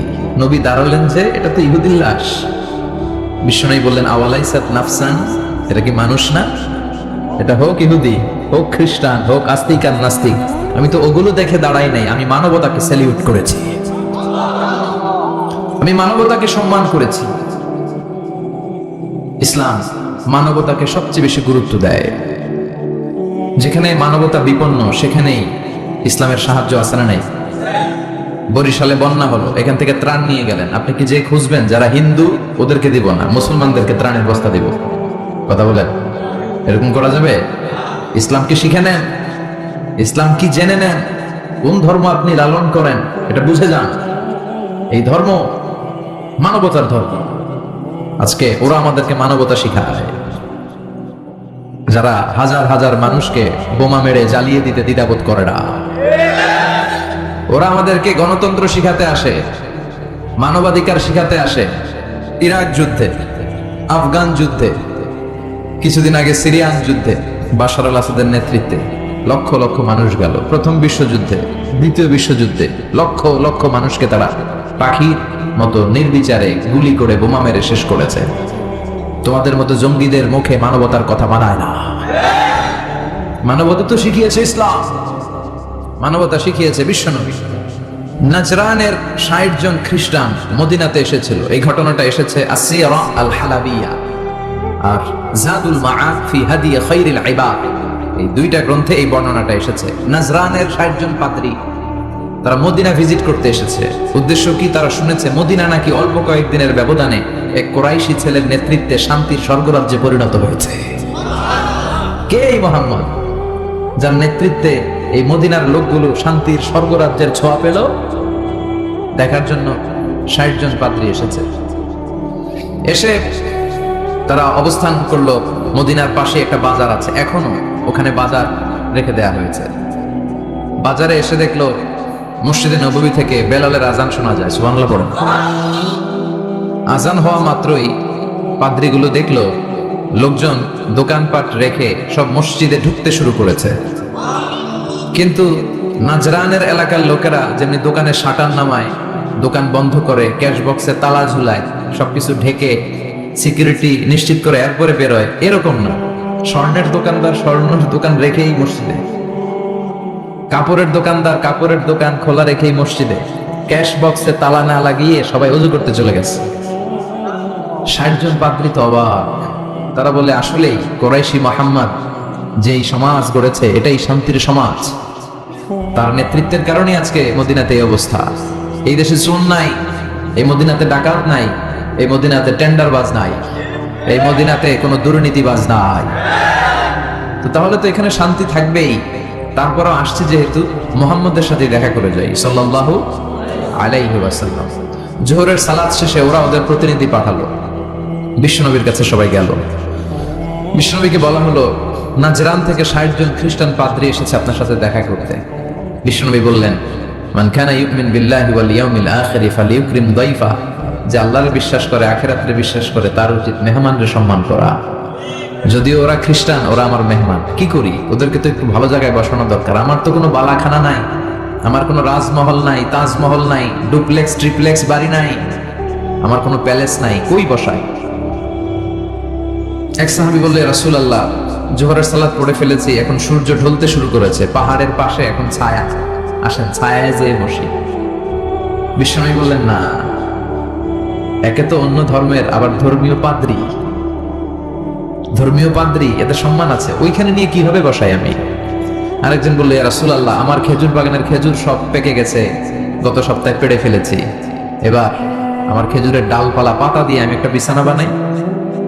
নবী দাঁড়ালেন যে এটা তো ইহুদির লাশ। বিষ্ণুনবী বললেন, আওয়ালাইসাত নাফসান, এটা কি মানুষ না? এটা হোক ইহুদি, হোক খ্রিস্টান, হোক আস্তিক আর নাস্তিক, আমি তো ওগুলো দেখে দাঁড়াই নাই, আমি মানবতাকে স্যালিউট করেছি, আমি মানবতাকে সম্মান করেছি। ইসলাম মানবতাকে সবচেয়ে বেশি গুরুত্ব দেয়। যেখানে মানবতা বিপন্ন সেখানেই ইসলামের সাহায্য আছে না নাই? বরিশালে বন্যা হলো, এখান থেকে ত্রাণ নিয়ে গেলেন, আপনি কি যে খুঁজবেন যারা হিন্দু ওদেরকে দিব না, মুসলমানদেরকে ত্রাণের বস্তা দিব? কথা বলেন, এরকম করা যাবে? ইসলাম কি শিখে নেন, ইসলাম কি জেনে নেন, কোন ধর্ম আপনি লালন করেন এটা বুঝে যান। এই ধর্ম মানবতার ধর্ম। আজকে ওরা আমাদেরকে মানবতা শিখায়, যারা হাজার হাজার মানুষকে বোমা মেরে জ্বালিয়ে দিতে দ্বিধাবোধ করে না। ওরা আমাদেরকে গণতন্ত্র শিখাতে আসে, মানবাধিকার শিখাতে আসে। ইরাক যুদ্ধে, আফগান যুদ্ধে, কিছুদিন আগে সিরিয়ান যুদ্ধে বাশার আল আসাদের নেতৃত্বে লক্ষ লক্ষ মানুষ গেল। প্রথম বিশ্বযুদ্ধে, দ্বিতীয় বিশ্বযুদ্ধে লক্ষ লক্ষ মানুষকে তারা পাখির মতো নির্বিচারে গুলি করে বোমা মেরে শেষ করেছে। তোমাদের মতো জঙ্গিদের মুখে মানবতার কথা মানায় না। মানবতা তো শিখিয়েছে ইসলাম, মানবতা শিখিয়েছে বিশ্বনবী। নাজরানের ৬০ জন খ্রিস্টান মদিনাতে এসেছিল। এই ঘটনাটা এসেছে আসিরা আল হালাবিয়া আর জাদুল মাআদ ফি হাদি খায়রিল ইবাদ, এই দুইটা গ্রন্থে এই বর্ণনাটা এসেছে। নাজরানের ৬০ জন পাদ্রী তারা মদিনা ভিজিট করতে এসেছে। উদ্দেশ্য কি? তারা শুনেছে মদিনা নাকি অল্প কয়েকদিনের ব্যবধানে এক কোরাইশি ছেলের নেতৃত্বে শান্তির স্বর্গরাজ্যে পরিণত হয়েছে। কে এই মুহাম্মদ, যার নেতৃত্বে এই মদিনার লোকগুলো শান্তির স্বর্গরাজ্যের ছোঁয়া পেল? দেখার জন্য ৬০ জন পাদ্রী এসেছে। এসে তারা অবস্থান করলো মদিনার পাশে একটা বাজার আছে, এখনো ওখানে বাজার রেখে দেয়া হয়েছে। বাজারে এসে দেখলো মসজিদে নববী থেকে বেলালের আজান শোনা যায়। সুবহানাল্লাহ পড়েন। আজান হওয়া মাত্রই পাদ্রীগুলো দেখলো লোকজন দোকানপাট রেখে সব মসজিদে ঢুকতে শুরু করেছে। কিন্তু নাজরানের এলাকার লোকেরা যেমনি দোকানে শাটার নামায়, দোকান বন্ধ করে, ক্যাশ বক্সে তালা ঝুলায়, সবকিছু ঢেকে সিকিউরিটি নিশ্চিত করে এরপরে বেরোয়, এরকম না। স্বর্ণের দোকানদার স্বর্ণের দোকান রেখেই মসজিদে, কাপড়ের দোকানদার কাপড়ের দোকান খোলা রেখেই মসজিদে, ক্যাশ বক্সে তালা না লাগিয়ে সবাই ওযু করতে চলে গেছে। ৬০ জন পাদ্রী তো অবাক। তারা বলে, আসলেই কোরাইশি মুহাম্মদ যেই সমাজ গড়েছে এটাই শান্তির সমাজ। তার নেতৃত্বের কারণে আজকে মদিনাতে এই অবস্থা। এই দেশে চোর নাই, এই মদিনাতে ডাকাত নাই, এই মদিনাতে টেন্ডারবাজ নাই, এই মদিনাতে কোনো দুর্নীতিবাজ নাই। তো তাহলে তো এখানে শান্তি থাকবেই। তারপরও আসছে যেহেতু মুহাম্মদের সাথে দেখা করে যাই সাল্লাল্লাহু আলাইহি ওয়াসাল্লাম। জোহরের সালাত শেষে ওরা ওদের প্রতিনিধি পাঠালো, বিশ্বনবীর কাছে সবাই গেল। বিশ্বনবীকে বলা হলো, নাজরান থেকে ৬০ জন খ্রিস্টান পাদ্রী এসেছে আপনার সাথে দেখা করতে। বিশ্বনবী বললেন, মান কানা ইউমিন বিল্লাহি ওয়াল ইয়াউমিল আখির ফালিউকরিম দাইফা, যে আল্লাহরে বিশ্বাস করে, আখিরাতে বিশ্বাস করে, তার উচিত মেহমানদের সম্মান করা। যদিও ওরা খ্রিস্টান, ওরা আমার মেহমান, কি করি? ওদেরকে তো একটু ভালো জায়গায় বসানো দরকার। আমার তো কোনো বালাখানা নাই, আমার কোনো রাজমহল নাই, তাজমহল নাই, ডুপ্লেক্স ট্রিপ্লেক্স বাড়ি নাই, আমার কোনো প্যালেস নাই, কই বসাই? এক সাহাবী বললে, রাসূলুল্লাহ জোহরের সালাত পড়ে ফেলেছি, এখন সূর্য ঢলতে শুরু করেছে, পাহাড়ের পাশে এখন ছায়া, আসেন ছায়ায় যেয়ে বসি। বিশ্বনবী বললেন, না, একে তো অন্য ধর্মের, আবার ধর্মীয় পাদ্রী, ধর্মীয় পাদ্রী, এদের সম্মান আছে, ওইখানে নিয়ে কিভাবে বসাই আমি? আরেকজন বললে, ইয়া রাসূলুল্লাহ আমার খেজুর বাগানের খেজুর সব পেকে গেছে, গত সপ্তাহে পেড়ে ফেলেছি, এবার আমার খেজুরের ডালপালা পাতা দিয়ে আমি একটা বিছানা বানাই,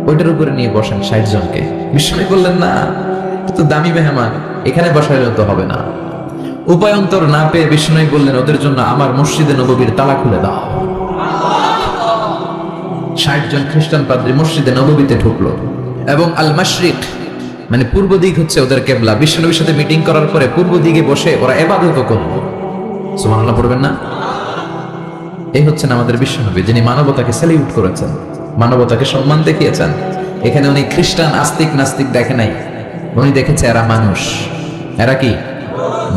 ওইটার উপরে নিয়ে বসেন ৬০ জনকে। বিশ্বনবী বললেন, না, তো দামি মেহমান, এখানে বসাইলেও তো হবে না। উপায়ন্তর না পেয়ে বিশ্বনবী বললেন, ওদের জন্য আমার মসজিদে নববীর তালা খুলে দাও। ৬০ জন খ্রিস্টান পাদ্রী মসজিদে নববীতে ঢুকলো এবং আল মাশরিক, মানে পূর্ব দিক হচ্ছে ওদের কেবলা। বিশ্বনবীর সাথে মিটিং করার পরে পূর্ব দিকে বসে ওরা ইবাদত করলো। সুবহানাল্লাহ পড়বেন না? এই হচ্ছেন আমাদের বিশ্বনবী, যিনি মানবতাকে সেলিউট করেছেন, মানবতাকে সম্মান দেখিয়েছেন। এখানে উনি খ্রিস্টান আস্তিক নাস্তিক দেখে নাই, উনি দেখেছে এরা মানুষ। এরা কি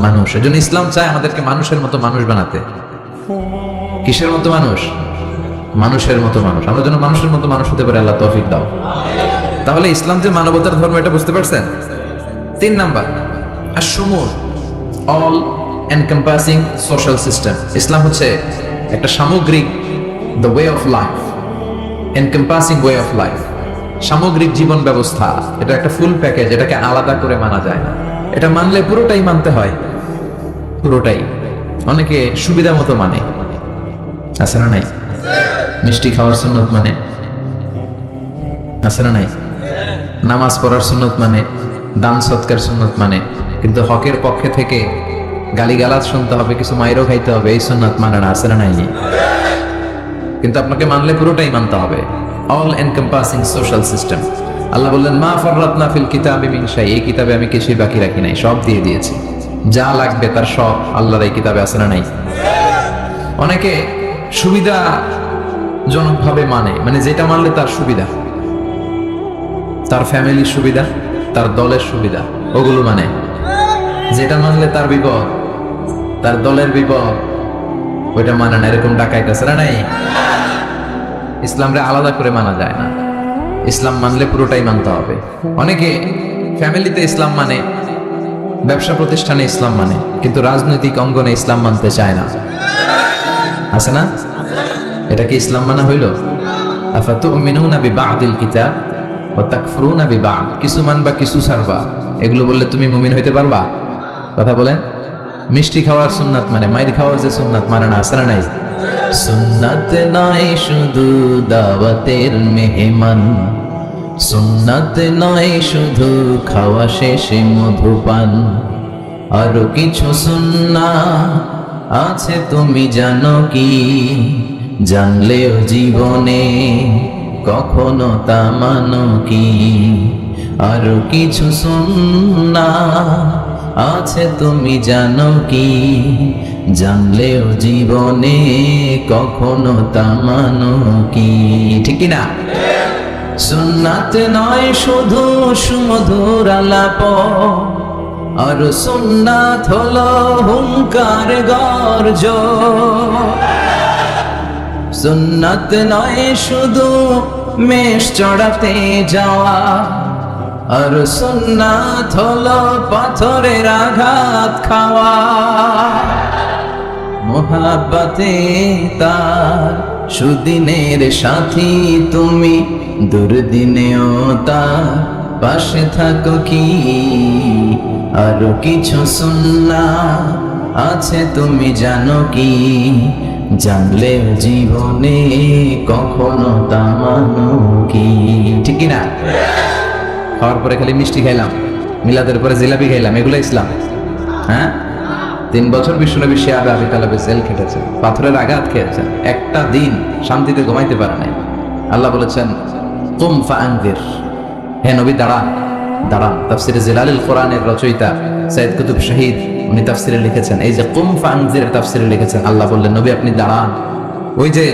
মানুষ। এজন্য ইসলাম চায় আমাদেরকে মানুষের মতো মানুষ বানাতে। কিসের মতো মানুষ? মানুষের মতো মানুষ। আমরা যেন মানুষের মতো মানুষ হতে পারি, আল্লাহ তৌফিক দাও। তাহলে ইসলাম যে মানবতার ধর্ম, এটা বুঝতে পারছেন? 3 নাম্বার, আশ-শুমুল, অল এনকম্পাসিং সোশ্যাল সিস্টেম। ইসলাম হচ্ছে একটা সামগ্রিক, the way of life, encompassing way of life, সামগ্রিক জীবন ব্যবস্থা। এটা একটা ফুল প্যাকেজ, এটাকে আলাদা করে মানা যায় না। এটা মানলে পুরোটাই মানতে হয়, পুরোটাই। অনেকে সুবিধা মতো মানে, আছে না নাই? মিষ্টি খাওয়ার সুন্নত মানে, আছে না নাই? নামাজ পড়ার সুন্নত মানে, দান সৎকার সুন্নত মানে, কিন্তু হকের পক্ষে থেকে গালিগালাজ শুনতে হবে, কিছু মাইরও খাইতে হবে, এই সুন্নাত মানে না, আছে না নাই? কিন্তু আপনাকে মানলে পুরোটাই মানতে হবে, অল এনকম্পাসিং সোশ্যাল সিস্টেম। আল্লাহ বললেন, মা ফাররাতনা ফিল কিতাবি মিন শাই, এই কিতাবে আমি কিছুই বাকি রাখি নাই, সব দিয়ে দিয়েছি। যা লাগবে তার সব আল্লাহর এই কিতাবে, আছে না নাই? অনেকে সুবিধাজনকভাবে মানে যেটা মানলে তার সুবিধা, তার ফ্যামিলির সুবিধা, তার দলের সুবিধা, ওগুলো মানে। যেটা মানলে তার বিপদ, তার দলের বিপদ, ওইটা মানে না। এরকম ডাকাইত আছে না নাই? ইসলামরে আলাদা করে মানা যায় না। ইসলাম মানলে পুরোটাই মানতে হবে। অনেকে ফ্যামিলিতে ইসলাম মানে, ব্যবসা প্রতিষ্ঠানে ইসলাম মানে, কিন্তু রাজনৈতিক অঙ্গনে ইসলাম মানতে চায় না, আছে না? এটা কি ইসলাম মানা হইল? আফাতুমিনুনা বিবাদিল কিতাব ওয়া তাকফুরুনা বিবাদ, কিছু মানবা কিছু ছাড়বা, এগুলো বললে তুমি মুমিন হইতে পারবা? কথা বলেন। মিষ্টি খাওয়ার সুন্নাত মানে, মাইর খাওয়ার যে সুন্নাত মানে না, আছে না নাই? সুন্নাত নয় শুধু দাওয়াতের মেহমান, সুন্নাত নয় শুধু খাওয়া শেষে মধুপান, আরো কিছু সুন্নাত আছে তুমি জানো কি? জানলেও জীবনে কখনো তা মানো কি? আরো কিছু সুন্নাত আছে তুমি জানো কি? জানলেও জীবনে কখনো তা মানো কি? ঠিক না? সুন্নাত নয় শুধু সুমধুর আলাপ, আর সুন্নাত হলো হুঙ্কার গর্জ। সুন্নাত নয় শুধু মেষ চড়াতে যাওয়া, আর সুন্নাত হলো পাথরের আঘাত খাওয়া। মোহাব্বতে তার সুদিনের সাথী তুমি, দুর্দিনেও তার পাশে থাকো কি? আরো কিছু সুন্নাত আছে তুমি জানো কি? জানলেও জীবনে কখনো তা মানো কি? ঠিক না? খাওয়ার পরে খালি মিষ্টি খাইলাম, মিলাদের পরে জিলাপি খাইলাম, এগুলো ইসলাম? হ্যাঁ, 3 বছর বিশ্বনবী শিয়াবে আবি তালেবে জেল খেটেছেন, পাথরের আঘাত খেয়েছেন, একটা দিন শান্তিতে ঘুমাইতে পারে নাই। আল্লাহ বলেছেন, কুম ফাআনজির, হে নবী দাঁড়ান, দাঁড়ান। তাফসিরে জিলালুল কোরআনের রচয়িতা সাইয়েদ কুতুব শহীদ উনি তাফসিরে লিখেছেন, এই যে কুম ফাআনজির তাফসিরে লিখেছেন, আল্লাহ বললেন নবী আপনি দাঁড়ান। ওই যে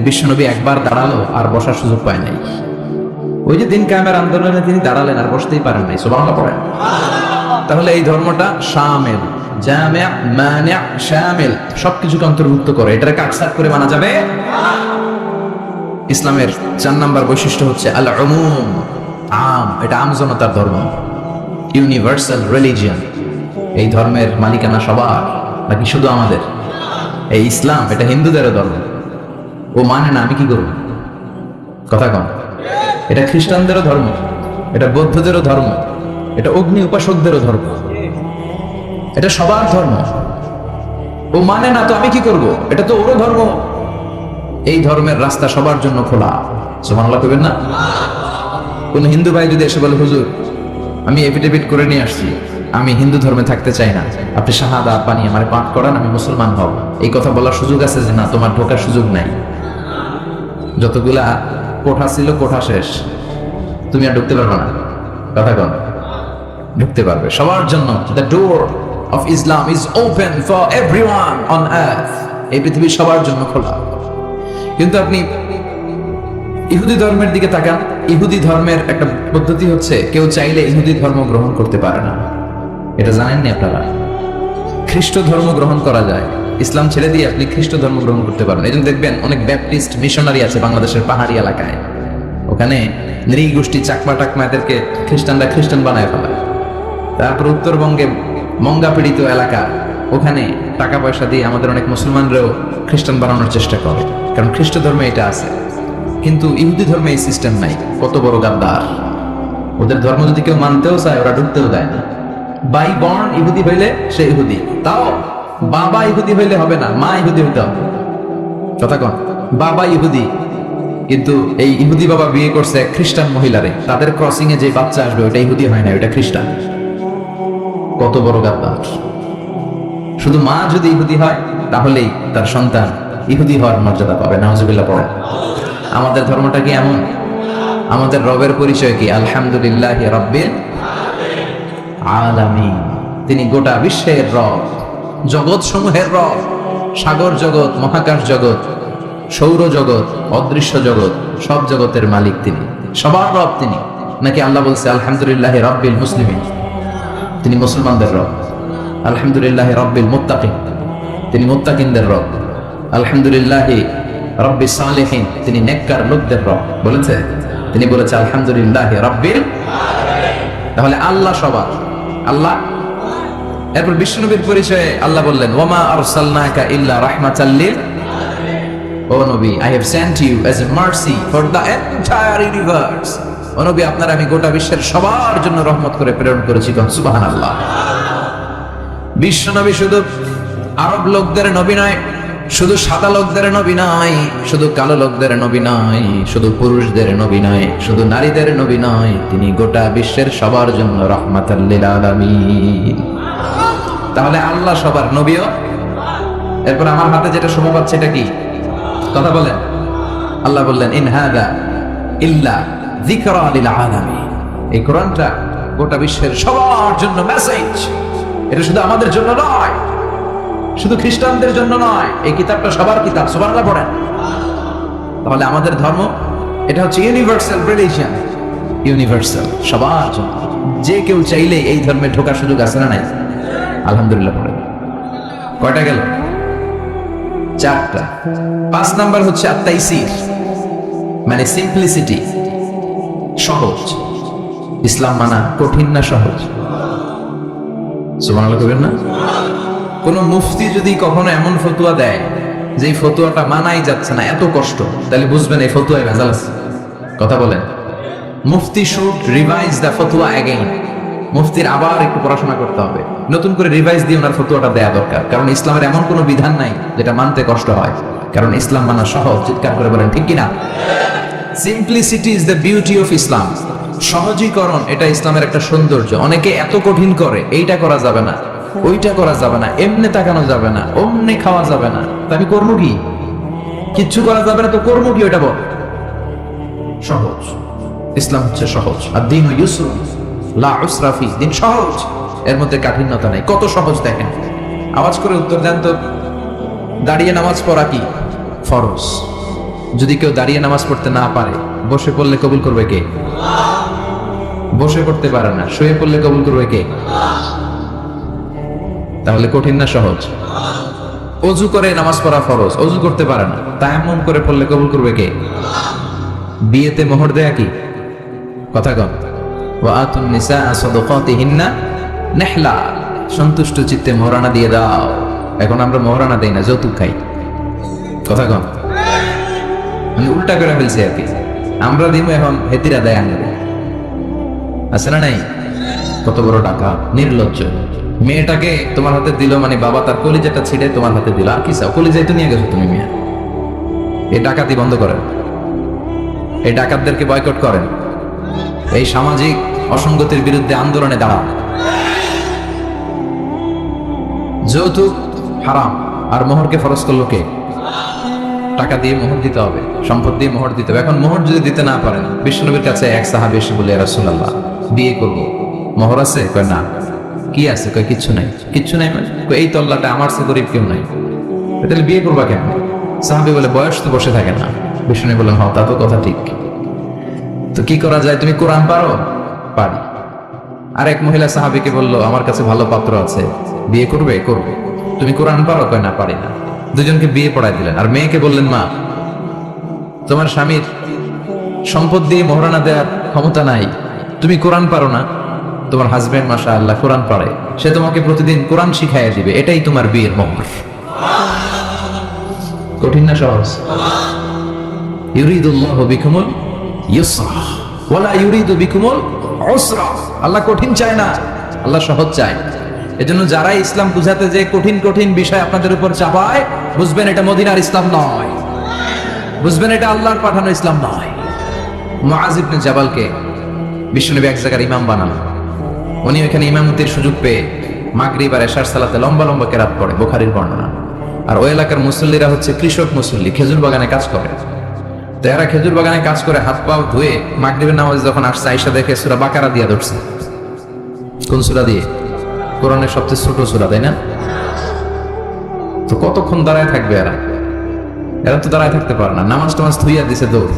বিশ্বনবী একবার দাঁড়ালো আর বসার সুযোগ পায় নাই। ওই যে দিন কায়েমের আন্দোলনে তিনি দাঁড়ালেন আর বসতেই পারেন নাই। সুবহানাল্লাহ পড়েন। তাহলে এই ধর্মটা শামিল, জামি', মানি', শামিল, সবকিছুকে অন্তর্ভুক্ত করে। এটাকে আকসার করে মানা যাবে? ইসলামের 4 নাম্বার বৈশিষ্ট্য হচ্ছে আল উমুম, আম। এটা আম জনতার ধর্ম, ইউনিভার্সাল রিলিজিয়ন। এই ধর্মের মালিকানা সবার, নাকি শুধু আমাদের? এই ইসলাম এটা হিন্দুদেরও ধর্ম। ও মানে না, আমি কি করব? কথা কন। এটা খ্রিস্টানদেরও ধর্ম, এটা বৌদ্ধদেরও ধর্ম, এটা অগ্নি উপাসকদেরও ধর্ম, এটা সবার ধর্ম। ও মানে না তো আমি কি করব? এটা তো ওরও ধর্ম। এই ধর্মের রাস্তা সবার জন্য খোলা। সুবহানাল্লাহ কইবেন না? কোন হিন্দু ভাই যদি এসে বলে, হুজুর আমি এফিডেভিট করে নিয়ে আসছি, আমি হিন্দু ধর্মে থাকতে চাই না, আপনি শাহাদাত বানিয়ে আমার পাঠ করান, আমি মুসলমান হব, এই কথা বলার সুযোগ আছে? যে না, তোমার ঢোকার সুযোগ নাই। যতগুলা কোঠা ছিল কোঠা শেষ, তুমি আর ঢুকতে পারবে না। কথা কন। ঢুকতে পারবে সবার জন্য। The door of Islam is open for everyone on earth. এই পৃথিবী সবার জন্য খোলা। কিন্তু আপনি ইহুদি ধর্মের দিকে তাকান। ইহুদি ধর্মের একটা পদ্ধতি হচ্ছে কেউ চাইলে ইহুদি ধর্ম গ্রহণ করতে পারে না। এটা জানেননি আপনারা? খ্রিস্ট ধর্ম গ্রহণ করা যায়, ইসলাম ছেড়ে দিয়ে আপনি খ্রিস্ট ধর্ম গ্রহণ করতে পারেন। এই জন্য দেখবেন অনেক ব্যাপটিস্ট মিশনারি আছে বাংলাদেশের পাহাড়ি এলাকায়, ওখানে নৃগোষ্ঠী চাকমা টাকমা এদেরকে খ্রিস্টানরা খ্রিস্টান বানায় ফেলায়। তারপর উত্তরবঙ্গে মঙ্গা পীড়িত এলাকা, ওখানে টাকা পয়সা দিয়ে আমাদের অনেক মুসলমানরাও খ্রিস্টান বানানোর চেষ্টা করে, কারণ খ্রিস্ট ধর্মে এটা আছে। কিন্তু ইহুদি ধর্মে এই সিস্টেম নাই। কত বড় গাদ্দার! ওদের ধর্ম যদি কেউ মানতেও চায় ওরা ঢুকতেও দেয় না। বাই বর্ন ইহুদি হইলে সে ইহুদি, তাও বাবা ইহুদি হইলে হবে না, মা ইহুদি হইতে হবে। কথা কন, বাবা ইহুদি কিন্তু এই ইহুদি বাবা বিয়ে করছে খ্রিস্টান মহিলারে, তাদের ক্রসিং এ যে বাচ্চা আসবে ওটা ইহুদি হয় না, ওটা খ্রিস্টান। কত বড় গাদ্দার! শুধু মা যদি ইহুদি হয় তাহলেই তার সন্তান ইহুদি হওয়ার মর্যাদা পাবে। নাউজুবিল্লাহ পড়ে। আমাদের ধর্মটা কি এমন? আমাদের রবের পরিচয় কি? আলহামদুলিল্লাহ রাব্বিল আলামিন। তিনি গোটা বিশ্বের রব, জগৎ সমূহের রব। সাগর জগৎ, মহাকাশ জগৎ, সৌর জগৎ, অদৃশ্য জগৎ, সব জগতের মালিক তিনি, সবার রব তিনি। নাকি আল্লাহ বলছে আলহামদুলিল্লাহ রাব্বিল মুসলিমিন, তিনি মুসলমানদের রব। আলহামদুলিল্লাহ রাব্বিল মুত্তাকিন, তিনি মুত্তাকিনদের রব। আলহামদুলিল্লাহ রাব্বিস সালিহিন, তিনি নেককার লোকদের রব। বলেছে? তিনি বলেছে আলহামদুলিল্লাহ রাব্বিল। তাহলে আল্লাহ সবার আল্লাহ। এরপর বিশ্বনবীর পরিচয়ে আল্লাহ বললেন ওয়ামা আরসালনাকা ইল্লা রাহমাতাল লিল। ও নবী, I have sent you as a mercy for the entire universe. ও নবী, আপনার আমি গোটা বিশ্বের সবার জন্য রহমত করে প্রেরণ করেছি। সুবহানাল্লাহ। বিশ্বনবী শুধু আরব লোকদের নবী নয়, শুধু সাদা লোকদের নবী নয়, শুধু কালো লোকদের নবী নয়, শুধু পুরুষদের নবী নয়, শুধু নারীদের নবী নয়, তিনি গোটা বিশ্বের সবার জন্য রাহমাতাল লিল আলামিন। তাহলে আল্লাহ সবার নবীও। এরপর আমার হাতে যেটা শোভা পাচ্ছে এটা কি? কথা বলেন। আল্লাহ বললেন ইন হাদা ইল্লা যিকরা লিল আলামিন। এই কোরআনটা গোটা বিশ্বের সবার জন্য মেসেজ। এটা শুধু আমাদের জন্য নয়, শুধু খ্রিস্টানদের জন্য নয়, এই কিতাবটা সবার কিতাব। সুবহানাল্লাহ পড়েন। তাহলে আমাদের ধর্ম এটা হচ্ছে ইউনিভার্সাল রিলিজিয়ন, ইউনিভার্সাল, সবার জন্য। যে কেউ চাইলে এই ধর্মে ঢোকার সুযোগ আছে না নাই? আলহামদুলিল্লাহ পড়েন। কয়টা গেল? 4টা। 5 নাম্বার হচ্ছে আত-তাইসির, মানে সিম্পলিসিটি, সহজ। ইসলাম মানা কঠিন না সহজ? সুবহানাল্লাহ কইবেন না? কোন মুফতি যদি কখনো এমন ফতোয়া দেয় যে এই ফতোয়াটা মানাই যাচ্ছে না, এত কষ্ট, তাহলে বুঝবেন এই ফতোয়ায় ভেজাল আছে। কথা বলেন। মুফতি শুড রিভাইজ দ্য ফতোয়া অ্যাগেইন। মুফতির আবার একটু পড়াশোনা করতে হবে, নতুন করে রিভাইজ দিয়ে ওনার ফতোয়াটা দেয়া দরকার। কারণ ইসলামের এমন কোনো বিধান নাই যেটা মানতে কষ্ট হয়, কারণ ইসলাম মানা সহজ। চিৎকার করে বলেন ঠিক কিনা? Simplicity is the beauty of Islam. সহজীকরণ এটা ইসলামের একটা সৌন্দর্য। অনেকে এত কঠিন করে, এইটা করা যাবে না, ওইটা করা যাবে না, এমনি তাকানো যাবে না, অমনি খাওয়া যাবে না, তা আমি করবো কি? কিচ্ছু করা যাবে না তো করবো কি? ওইটা বল। সহজ। ইসলাম হচ্ছে সহজ। আর দিন ইউসুর লা উসরা ফি, দিন সহজ, এর মধ্যে কাঠিন্যতা নাই। কত সহজ দেখেন। আওয়াজ করে উত্তর দেন তো, দাঁড়িয়ে নামাজ পড়া কি ফরজ? যদি কেউ দাঁড়িয়ে নামাজ পড়তে না পারে, বসে পড়লে কবুল করবে কে? বসে পড়তে পারে না, শুয়ে পড়লে কবুল করবে কে? তাহলে কঠিন না সহজ? অজু করে নামাজ পড়া ফরজ, অজু করতে পারে না, তায়াম্মুম করে পড়লে কবুল করবে কে? বিয়েতে মোহর দেয়া কি? কথা কন। ওয়া আতুন নিসা সাদাকাতিহিন্না নিহলা, সন্তুষ্ট চিত্তে মোহরানা দিয়ে দাও। এখন আমরা মোহরানা দেই না, যৌতুক খাই। কথা কন। মানে উল্টা করে ফেলছি আর কি। আমরা দিব, এখন হেতিরা দেয় আমাদের। আছে না নাই? কত বড় টাকা! নির্লজ্জ। মেয়েটাকে তোমার হাতে দিল মানে বাবা তার কলিজাটা ছিঁড়ে তোমার হাতে দিল। আর কি চাও? কলিজাই তো নিয়ে গেছো তুমি। মেয়ে, এই ডাকাতি বন্ধ করেন, এই ডাকাতদেরকে বয়কট করেন, এই সামাজিক অসঙ্গতির বিরুদ্ধে আন্দোলনে দাঁড়ান। যৌতুক হারাম, আর মোহরকে ফরজ করলো কে? টাকা দিয়ে মোহর দিতে হবে, সম্পদ দিয়ে মোহর দিতে হবে। এখন মোহর যদি দিতে না পারেন, বিশ্বনবীর কাছে এক সাহাবী এসে বলে, ইয়া রাসূলুল্লাহ, বিয়ে করব, মোহর আছে? কয় না। কি আছে? কয় কিচ্ছু নাই। কিচ্ছু নাই মানে? কয় এই তল্লাটা আমার চেয়ে গরিব কেউ নাই। তাহলে বিয়ে করবা কেন? সাহাবী বলে বয়স তো বসে থাকে না। বিষ্ণু বললেন হ্যাঁ তা তো কথা ঠিক। তো কি করা যায়? তুমি কোরআন পারো? পারি। আরেক মহিলা সাহাবীকে বলল আমার কাছে ভালো পাত্র আছে, বিয়ে করবে? করবে। তুমি কোরআন পারো? কয় না পারি না। দুজনকে বিয়ে পড়ায় দিলেন। আর মেয়েকে বললেন মা, তোমার স্বামীর সম্পদ দিয়ে মহারণা দেওয়ার ক্ষমতা নাই, তুমি কোরআন পারো না, তোমার হাজবেন্ড মাশাআল্লাহ কোরআন পড়ে, সে তোমাকে প্রতিদিন কোরআন শিখাইয়া দিবে, এটাই তোমার বিয়ের মোহর। কঠিন না সহজ? ইউরিদুল্লাহু বিকুমুল ইউসরা ওয়ালা ইউরিদু বিকুমুল উসরা। আল্লাহ কঠিন চায় না, আল্লাহ সহজ চায়। এজন্য যারা ইসলাম বুঝাতে যে কঠিন কঠিন বিষয় আপনাদের উপর চাপায়, বুঝবেন এটা মদিনার ইসলাম নয়, বুঝবেন এটা আল্লাহর পাঠানো ইসলাম নয়। মুআয ইবনে জাবালকে বিশ্বনবী এক জায়গার ইমাম বানানো। উনি ওখানে ইমামতির সুযোগ পেয়ে মাগরিব আর এশার সালাতে লম্বা লম্বা কেরাত পড়ে, বুখারীর বর্ণনা। আর ওই এলাকার মুসল্লিরা হচ্ছে কৃষক মুসল্লি, খেজুর বাগানে কাজ করে। তো এরা খেজুর বাগানে কাজ করে হাত পাও ধুয়ে মাগরিবের নামাজ যখন আসছে, আয়েশা দেখে সূরা বাকারা দিয়ে ধরছে। কোন সূরা দিয়ে? কোরআনের সবচেয়ে ছোট সূরা, তাই না? তো কতক্ষণ দাঁড়ায় থাকবে এরা? এরা তো দাঁড়ায় থাকতে পারে না। নামাজ টামাজ ধুইয়া দিছে দৌড়।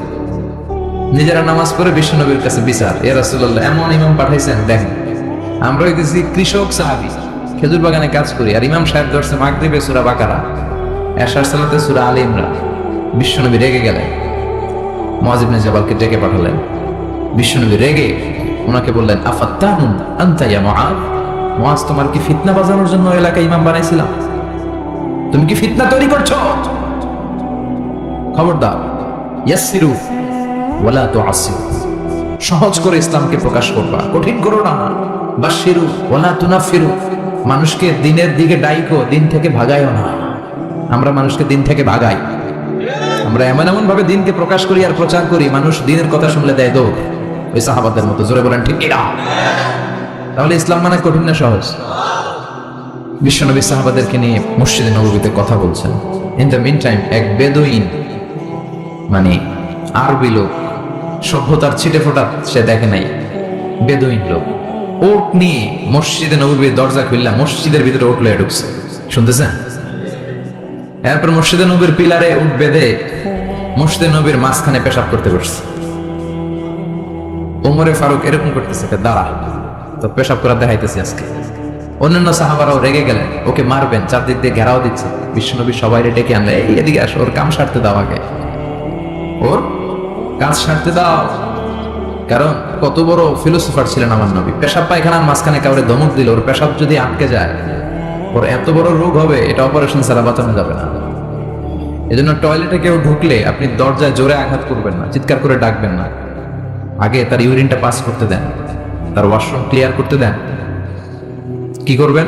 নিজেরা নামাজ পড়ে বিশ্বনবীর কাছে বিচার, ইয়া রাসূলুল্লাহ এমন ইমাম পাঠাইছেন, দেখেন আমরা হইতেছি কৃষক সাহাবী, খেজুর বাগানে কাজ করি, আর ইমাম সাহেব ধরছে মাগরিবে সূরা বাকারা, এশার সালাতে সূরা আলে ইমরান। বিশ্বনবী রেগে গেলেন, মুআয ইবনে জাবালকে ডেকে পাঠালেন। বিশ্বনবী রেগে ওনাকে বললেন আফাত্তানুন আনতা ইয়া মুআয, মুআয তোমার কি ফিতনা বাজানোর জন্য এলাকায় ইমাম বানাইছিলাম? তুমি কি ফিতনা তৈরি করছো? খবরদার, ইয়াসসিরু ওয়ালা তুআসসিরু, সহজ করে ইসলামকে প্রকাশ করবা, কঠিন করো না। বাশশিরু ওয়ালা তুনাফিরু, মানুষকে দিনের দিকে ডাইকো, দিন থেকে ভাগাইও না। আমরা মানুষকে দিন থেকে ভাগাই, আমরা এমন এমন ভাবে দিনকে প্রকাশ করি আর প্রচার করি, মানুষ দিনের কথা শুনলে দেয় দৌড়, ওই সাহাবাদের মতো। জোরে বলেন ঠিক কিনা? তাহলে ইসলাম মানে কঠিন না সহজ? বিশ্বনবী সাহাবাদেরকে নিয়ে মসজিদে নববীতে কথা বলছেন। ইন দ্য মিন টাইম এক বেদুইন, মানে আরবি লোক, সভ্যতার ছিটে ফোটা সে দেখে নাই, বেদুইন লোক, ওট নিয়ে মসজিদে নববীর দরজা খুললা মসজিদের ভিতরে ওট লয়ে ঢুকছে। শুনতেছেন? এরপর মসজিদে নবীর পিলারে উঠ বেঁধে মসজিদে নবীর মাঝখানে পেশাব করতে বসছে। ওমরে ফারুক এরকম করতেছে, দাঁড়া তো পেশাব করা দেখাইতেছি আজকে। অন্যান্য সাহাবারাও রেগে গেলেন, ওকে মারবেন, চারদিক দিয়ে ঘেরাও দিচ্ছে। বিশ্বনবী সবাই ডেকে আনলে, এই এদিকে আসো, ওর কাম সারতে দাও, আগে ওর কাজ সারতে দাও। কারণ কত বড় ফিলোসোফার ছিলেন আমার নবী। পেশাব পায়খানার মাঝখানে কাউরে ধমক দিল, ওর পেশাব যদি আটকে যায় ওর এত বড় রোগ হবে, এটা অপারেশন ছাড়া বাঁচানো যাবে না। এজন্য টয়লেটে কেউ ঢুকলে আপনি দরজায় জোরে আঘাত করবেন না, চিৎকার করে ডাকবেন না, আগে তার ইউরিনটা পাস করতে দেন, তার ওয়াশরুম ক্লিয়ার করতে দেন। কি করবেন?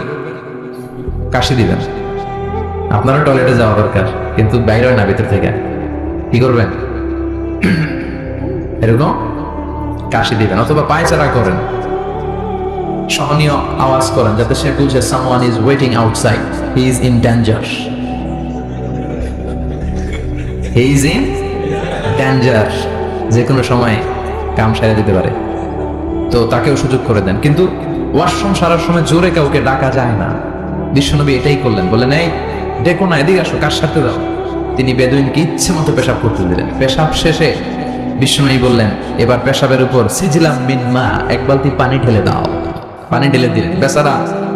কাশি দিবেন। আপনারও টয়লেটে যাওয়া দরকার, কিন্তু বাইরে না, ভিতর থেকে। কি করবেন? এরকম কাশি দিবেন, অথবা পায়চারা করেন, সহনীয় আওয়াজ করেন, যাতে সে বুঝে someone is waiting outside, he is in danger, he is in danger, যে কোনো সময় কাম সারা দিতে পারে। তো তাকেও সুযোগ করে দেন, কিন্তু ওয়াশরুম সারার সময় জোরে কাউকে ডাকা যায় না। বিশ্বনবী এটাই করলেন, বললেন এই ডেকো না, এদিকে আসো, কাজ সারতে দাও। তিনি বেদুইনকে ইচ্ছে মতো পেশাব করতে দিলেন। পেশাব শেষে বিশ্বনবী বললেন, এবার পেশাবের উপর সিজিলাম মিন মা, এক বালতি পানি ঢেলে দাও। পানি ঢেলে দিলেন। বেচারা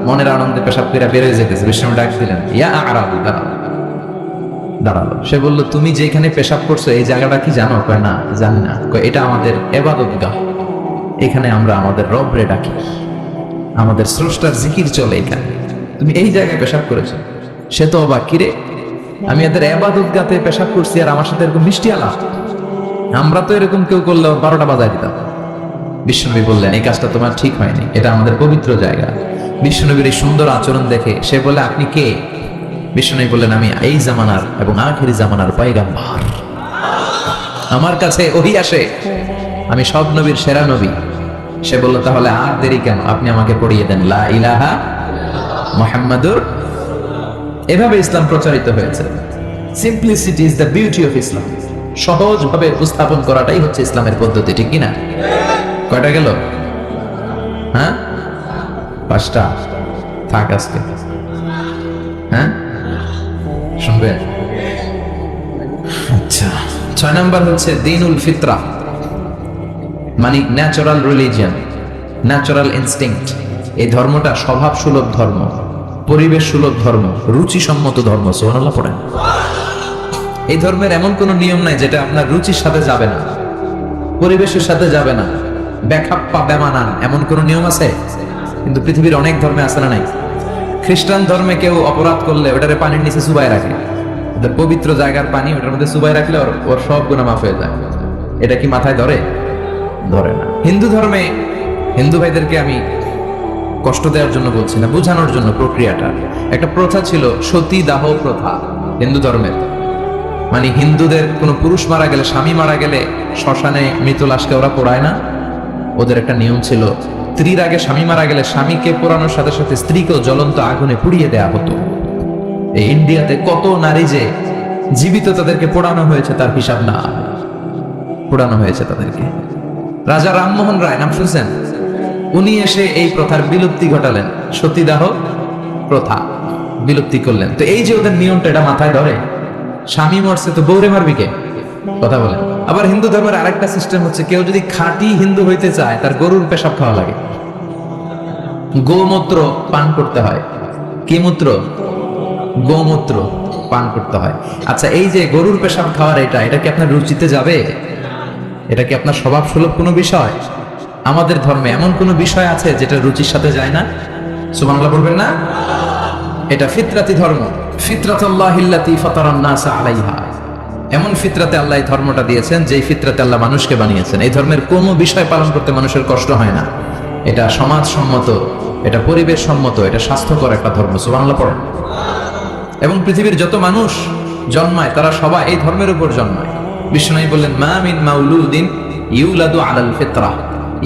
মনের আনন্দে পেশাব করে বের হয়ে যেতেছে। বিশ্বনবী ডাক দিলেন, ইয়া আরাবি, দাঁড়াও। দাঁড়ালো। সে বলল, তুমি যেখানে পেশাব করছো এই জায়গাটা কি জানো? কয় না, জানি না। কয় এটা আমাদের ইবাদতগাহ, এখানে আমরা আমাদের রবরে ডাকি, আমাদের স্রষ্টার জিকির চলে এখানে, তুমি এই জায়গায় পেশাব করেছো। সে তো অবাক, কিরে আমি এদের ইবাদতগাহে পেশাব করছি আর আমার সাথে এরকম মিষ্টি আলাপ? আমরা তো এরকম কেউ করলে 12টা বাজায় দিতাম। বিশ্বনবী বললেন, এই কাজটা তোমার ঠিক হয়নি, এটা আমাদের পবিত্র জায়গা। বিশ্বনবীর এই সুন্দর আচরণ দেখে সে বলে, আপনি কে? বিশ্বনবী বললেন, আমি এই জামানার এবং আখিরি জামানার পয়গাম্বর, আমার কাছে ওহী আসে, আমি সব নবীর সেরা নবী। সে বলল, তাহলে আর দেরি কেন, আপনি আমাকে পড়িয়ে দেন লা ইলাহা মুহাম্মাদুর। এভাবে ইসলাম প্রচারিত হয়েছে। Simplicity is the beauty of Islam. সহজভাবে উপস্থাপন করাটাই হচ্ছে ইসলামের পদ্ধতি, ঠিক কিনা? কয়টা গেল? হ্যাঁ, 5টা থাক আজকে, হ্যাঁ শুনবেন? আচ্ছা, 6 নাম্বার হচ্ছে দ্বীনুল ফিতরা, মানে ন্যাচারাল রিলিজিয়ন, ন্যাচারাল ইনস্টিংক্ট। এই ধর্মটা স্বভাব সুলভ ধর্ম, পরিবেশ সুলভ ধর্ম, রুচিসম্মত ধর্ম। সুবহানাল্লাহ পড়েন। এই ধর্মের এমন কোনো নিয়ম নাই যেটা আপনার রুচির সাথে যাবে না, পরিবেশের সাথে যাবে না, বেখাপ্পা বেমানান, এমন কোনো নিয়ম আছে? কিন্তু পৃথিবীর অনেক ধর্মে আছে না নাই? খ্রিস্টান ধর্মে কেউ অপরাধ করলে ওটারে পানির নিচে চুবাই রাখে, ওদের পবিত্র জায়গার পানি ওটার মধ্যে চুবাই রাখলে ওর সব গুনাহ মাফ হয়ে যায়। এটা কি মাথায় ধরে? ধরে না। হিন্দু ধর্মে, হিন্দু ভাইদেরকে আমি কষ্ট দেওয়ার জন্য বলছি না, বোঝানোর জন্য প্রক্রিয়াটা। একটা প্রথা ছিল সতী দাহ প্রথা হিন্দু ধর্মের, মানে হিন্দুদের কোনো পুরুষ মারা গেলে, স্বামী মারা গেলে শ্মশানে মৃত লাশকে ওরা পোড়ায় না। ওদের একটা নিয়ম ছিল, স্ত্রীর আগে স্বামী মারা গেলে স্বামীকে পোড়ানোর সাথে সাথে স্ত্রীকেও জ্বলন্ত আগুনে পুড়িয়ে দেয়া হতো। এই ইন্ডিয়াতে কত নারী যে জীবিত তাদেরকে পোড়ানো হয়েছে তার হিসাব না, পোড়ানো হয়েছে তাদেরকে। রাজা রামমোহন রায় নাম শুনছেন? উনি এসে এই প্রথার বিলুপ্তি ঘটালেন, সতীদাহ প্রথা বিলুপ্তি করলেন। তো এই যে ওদের নিয়মটা, এটা মাথায় ধরে? স্বামী মরছে তো বউরে মারবি কে? কথা বলেন। আবার হিন্দু ধর্মের আরেকটা সিস্টেম হচ্ছে, কেউ যদি খাঁটি হিন্দু হইতে চায় তার গরুর পেশাব খাওয়া লাগে, গোমূত্র পান করতে হয়। কি মূত্র? গোমূত্র পান করতে হয়। আচ্ছা, এই যে গরুর পেশাব খাওয়ার এটা কি আপনার রুচিতে যাবে? এটা কি আপনার স্বভাব সুলভ কোনো বিষয়? আমাদের ধর্মে এমন কোনো বিষয় আছে যেটা রুচির সাথে যায় না? সুবহানাল্লাহ বলবেন না? এটা ফিতরাতি ধর্ম, ফিতরাতুল্লাহিল্লাতী ফাতারান নাস আলাইহা। এমন ফিতরাতে আল্লাহ এই ধর্মটা দিয়েছেন, যেই ফিতরাতে আল্লাহ মানুষকে বানিয়েছেন। এই ধর্মের কোনো বিষয় পালন করতে মানুষের কষ্ট হয় না। এটা সমাজসম্মত, এটা পরিবেশ সম্মত, এটা স্বাস্থ্যকর একটা ধর্ম। সুবহানাল্লাহ পড়েন। এবং পৃথিবীর যত মানুষ জন্মায় তারা সবাই এই ধর্মের উপর জন্মায়। বিশ্বনবী বললেন, মা মিন মাউলুদিন ইউলাদু আলাল ফিতরাহ,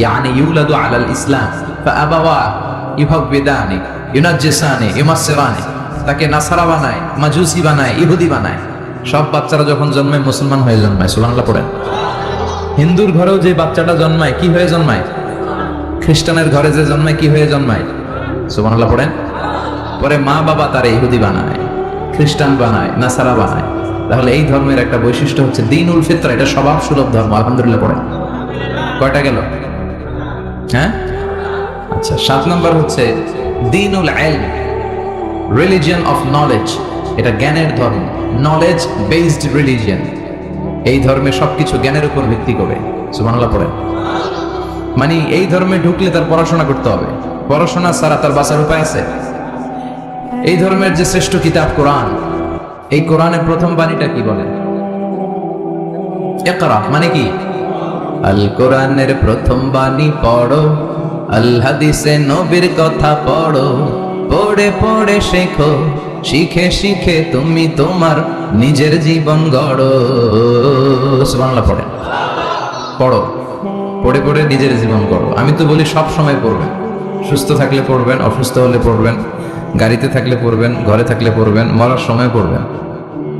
ইয়ানি ইউলাদু আলাল ইসলাম, ফাআবাওয়া ইউহাব্বিদানি ইউনাজ্জিসানি ইউমাসসিরানি। তাকে নাসারা বানায়, মাজুসি বানায়, ইহুদি বানায়। সব বাচ্চারা যখন জন্মায় মুসলমান হয়ে জন্মায়। সুবহানাল্লাহ পড়েন। হিন্দুর ঘরেও যে বাচ্চাটা জন্মায় কি হয়ে জন্মায়? খ্রিস্টানের ঘরে যে জন্মায় কি হয়ে জন্মায়? সুবহানাল্লাহ পড়েন। পরে মা বাবা তারে ইহুদি বানায়, খ্রিস্টান বানায়, নাসারা বানায়। তাহলে এই ধর্মের একটা বৈশিষ্ট্য হচ্ছে দ্বীনুল ফিতরা, এটা স্বভাব সুলভ ধর্ম। আলহামদুলিল্লাহ পড়েন। কয়টা গেল? হ্যাঁ, আচ্ছা, 7 নম্বর হচ্ছে দ্বীনুল ইলম, রিলিজিয়ন অফ নলেজ। এটা জ্ঞানের ধর্ম, নলেজ বেসড রিলিজিয়ন। এই ধর্মে সবকিছু জ্ঞানের উপর ভিত্তি করে। সুবহানাল্লাহ পড়েন। মানে এই ধর্মে ঢুকলে তার পড়াশোনা করতে হবে, পড়াশোনা ছাড়া তার বাঁচার উপায় আছে? এই ধর্মের যে শ্রেষ্ঠ কিতাব কোরআন, এই কোরআনের প্রথম বাণীটা কি বলে? ইকরা, মানে কি? আল কোরআনের প্রথম বাণী পড়ো, আল হাদিসে নবীর কথা পড়ো, পড়ে পড়ে শেখো, শিখে শিখে তুমি তোমার নিজের জীবন গড়ো। সুবহানাল্লাহ পড়েন। পড়ো, পড়ে পড়ে নিজের জীবন গড়ো। আমি তো বলি সব সময় পড়বেন, সুস্থ থাকলে পড়বেন, অসুস্থ হলে পড়বেন, গাড়িতে থাকলে পড়বেন, ঘরে থাকলে পড়বেন, মরার সময় পড়বেন।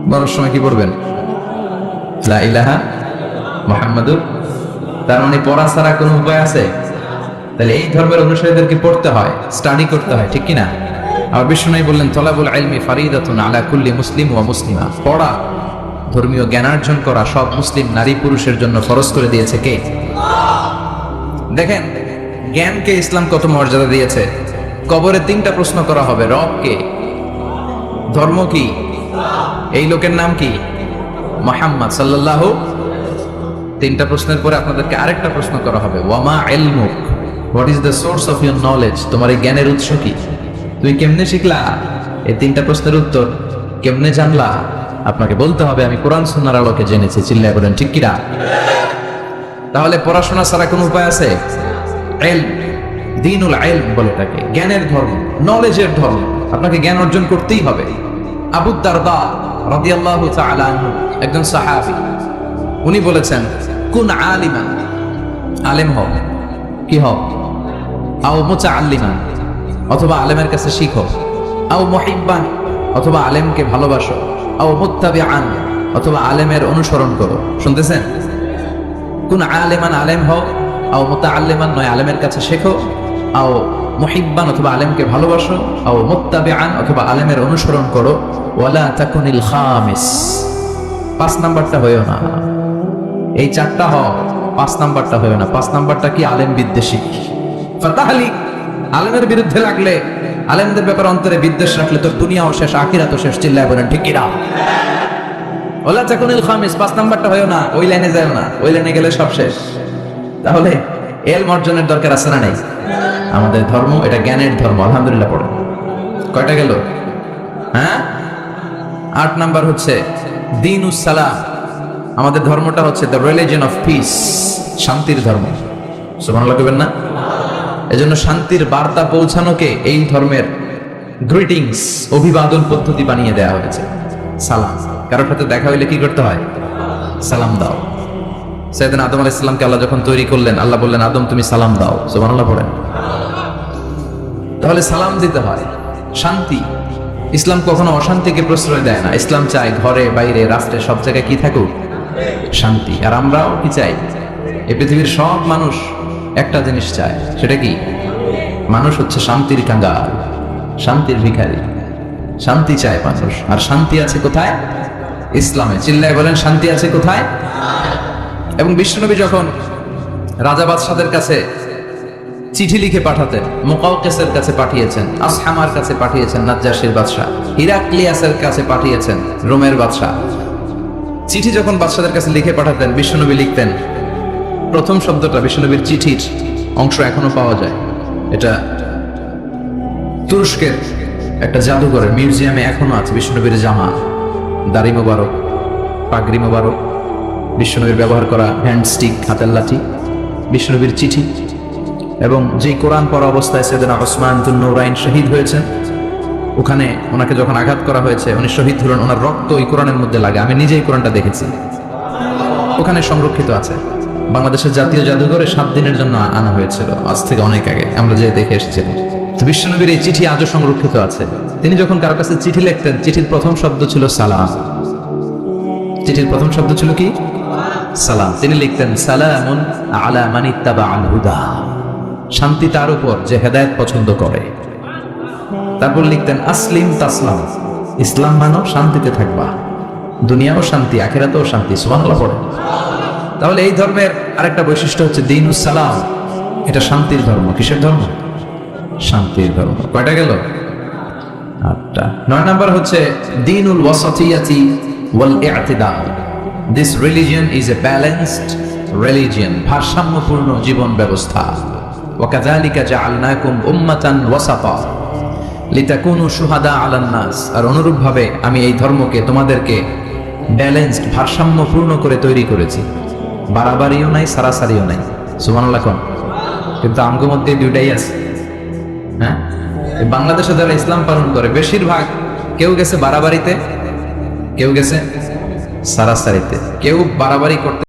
মরার সময় কি পড়বেন? লা ইলাহা মুহাম্মাদুর। তার মানে পড়া ছাড়া কোনো উপায় আছে? তাহলে এই ধর্মের অনুসারীদেরকে পড়তে হয়, স্টাডি করতে হয়, ঠিক কিনা? আর বিশ্বনবী বললেন, তলাবুল ইলমি ফারিদাতুন আলা কুল্লি মুসলিম ওয়া মুসলিমা। পড়া, ধর্মীয় জ্ঞানার্জন করা সব মুসলিম নারী পুরুষের জন্য ফরজ করে দিয়েছে কে? দেখেন, জ্ঞানকে ইসলাম কত মর্যাদা দিয়েছে। কবরে 3টা প্রশ্ন করা হবে, রব কে, ধর্ম কি, এই লোকের নাম কি, মুহাম্মদ সাল্লাল্লাহু। 3টা প্রশ্নের পরে আপনাদেরকে আরেকটা প্রশ্ন করা হবে, ওয়ামা ইলমুক, what is the source of your knowledge, তোমার এই জ্ঞানের উৎস কি, তুমি কেমনে শিখলা? এই 3টা প্রশ্নের উত্তর কেমনে জানলা? আপনাকে বলতে হবে, আমি কোরআন সুন্নাহর আলোকে জেনেছি। চিল্লায় বলেন ঠিক কিনা? তাহলে পড়াশোনা ছাড়া কোনো উপায় আছে? ইলম, দ্বীনুল ইলম বলে তাকে, জ্ঞানের ধর্ম, নলেজের ধর্ম। আপনাকে জ্ঞান অর্জন করতেই হবে। আবু দারদা রাদিয়াল্লাহু তাআলা আনহু, একজন সাহাবী, উনি বলেছেন, কুন আলিমান, আলেম হও। কি হও? আও মুতাআল্লিমান, অথবা আলেমের কাছে শিখো। আও মুহিব্বান, অথবা আলেমকে ভালোবাসো। আও মুত্তাবিআন, অথবা আলেমের অনুসরণ করো। শুনতেছেন? কুন আলিমান, আলেম হও। আও মুতাআল্লিমান, নয় আলেমের কাছে শেখো। আও মুহিব্বান অথবা আলেমকে ভালোবাসো, আও মুত্তাবিআন অথবা আলেমের অনুসরণ করো, ওয়ালা তাকুনিল খামিস 5 নাম্বারটা হয়ো না। এই 4টা হও, 5 নাম্বারটা হয়ো না। 5 নাম্বারটা কি? আলেম বিদ্বেষী। ফাতাহলিক, আলেমের বিরুদ্ধে লাগলে, আলেমদের ব্যাপারে অন্তরে বিদ্বেষ রাখলে তোর দুনিয়াও শেষ, আখিরাতও শেষ। চিল্লায় বলেন ঠিক কিনা? ওয়ালা তাকুনিল খামিস 5 নাম্বারটা হয়ো না। ওই লাইনে যাও না, ওই লাইনে গেলে সব শেষ। তাহলে এলম অর্জনের দরকার আছে না নেই? আমাদের ধর্ম এটা জ্ঞানের ধর্ম। আলহামদুলিল্লাহ পড়ে কয়টা গেল? হ্যাঁ, 8 নাম্বার হচ্ছে দ্বীনুস সালাম। আমাদের ধর্মটা হচ্ছে দ্য রিলিজিয়ন অফ পিস, শান্তির ধর্ম। সুবহানাল্লাহ কইবেন না? এজন্য শান্তির বার্তা পৌঁছানোকে এই ধর্মের গ্রিটিংস, অভিবাদন পদ্ধতি বানিয়ে দেওয়া হয়েছে। সালাম, কারোর সাথে দেখা হইলে কি করতে হয়? সালাম দাও। সাইয়েদনা আদম আলাইহিস সালামকে আল্লাহ যখন তৈরি করলেন, আল্লাহ বললেন, আদম তুমি সালাম দাও। সুবহানাল্লাহ পড়েন। তাহলে সালাম দিতে হয়। শান্তি, ইসলাম কখনো অশান্তিকে প্রশ্রয় দেয় না। ইসলাম চায় ঘরে বাইরে রাষ্ট্রে সব জায়গায় কি থাকুক? শান্তি। আর আমরাও কি চাই? এই পৃথিবীর সব মানুষ একটা জিনিস চায়, সেটা কি? মানুষ হচ্ছে শান্তির কাঙ্গাল, শান্তির ভিখারি। শান্তি চায় মানুষ। আর শান্তি আছে কোথায়? ইসলামে। চিল্লায় বলেন শান্তি আছে কোথায়? এবং বিশ্বনবী যখন রাজা বাদশাদের কাছে চিঠি লিখে পাঠাতেন, মুকাওকিসের কাছে পাঠিয়েছেন, আসহামার কাছে পাঠিয়েছেন, নাজ্জাশীর বাদশা, হিরাক্লিয়াসের কাছে পাঠিয়েছেন, রোমের বাদশা। চিঠি যখন বাদশাদের কাছে লিখে পাঠাতেন, বিশ্বনবী লিখতেন, প্রথম শব্দটা বিশ্বনবীর চিঠির অংশ এখনো পাওয়া যায়। এটা তুরস্কের একটা জাদুঘরের মিউজিয়ামে এখনো আছে। বিশ্বনবীর জামা, দাড়ি মোবারক, পাগড়ি মোবারক, বিশ্বনবীর ব্যবহার করা হ্যান্ডস্টিক, হাতের লাঠি, বিশ্বনবীর চিঠি। এবং যে কোরআন পড়া অবস্থায় সাইয়েদনা ওসমান যুন নূরাইন শহীদ হয়েছেন, ওখানে ওনাকে যখন আঘাত করা হয়েছে, উনি শহীদ হলেন, ওনার রক্ত ওই কোরআনের মধ্যে লাগে। আমি নিজেই কোরআনটা দেখেছি, ওখানে সংরক্ষিত আছে। বাংলাদেশের জাতীয় জাদুঘরে 7 দিনের জন্য আনা হয়েছিল, আজ থেকে অনেক আগে আমরা যে দেখে এসেছিলাম। তো বিশ্বনবীর এই চিঠি আজও সংরক্ষিত আছে। তিনি যখন কারো কাছে চিঠি লিখতেন, চিঠির প্রথম শব্দ ছিল সালাম। চিঠির প্রথম শব্দ ছিল কি? সালাম। তিনি লিখতেন, সালামুন আলা মান ইত্তাবা আল হুদা, শান্তি তার উপর যে হেদায়েত পছন্দ করে। তারপর লিখতেন, আসলিম তাসলাম, ইসলাম মানো শান্তিতে থাকবা, দুনিয়াও শান্তি, আখিরাতেও শান্তি। সুবহানাল্লাহ পড়ে। তাহলে এই ধর্মের আরেকটা বৈশিষ্ট্য হচ্ছে দ্বীনুস সালাম। এটা শান্তির ধর্ম। কিসের ধর্ম? শান্তির ধর্ম। কয়টা গেল? 8টা। 9 নাম্বার হচ্ছে দ্বীনুল ওয়াসাতিয়াতি ওয়াল ই'তিদাল। This religion is a balanced religion, ভারসাম্যপূর্ণ জীবন ব্যবস্থা। ওয়াকাযালিকা জাআলনাকুম উম্মাতান ওয়াসাতা লিতাকুনু শুহাদা আলান নাস। আর অনুরূপভাবে আমি এই ধর্মকে তোমাদেরকে ব্যালেন্সড, ভারসাম্যপূর্ণ করে তৈরি করেছি। বাড়াবাড়িও নাই, সারাসারিও নাই। সুবহানাল্লাহ কোন? কিন্তু আমগো মধ্যে দুইটাই আছে। হ্যাঁ, বাংলাদেশে যারা ইসলাম পালন করে বেশিরভাগ, কেউ গেছে বাড়াবাড়িতে, কেউ গেছে সারাসারিতে। কেউ বাড়াবাড়ি করতে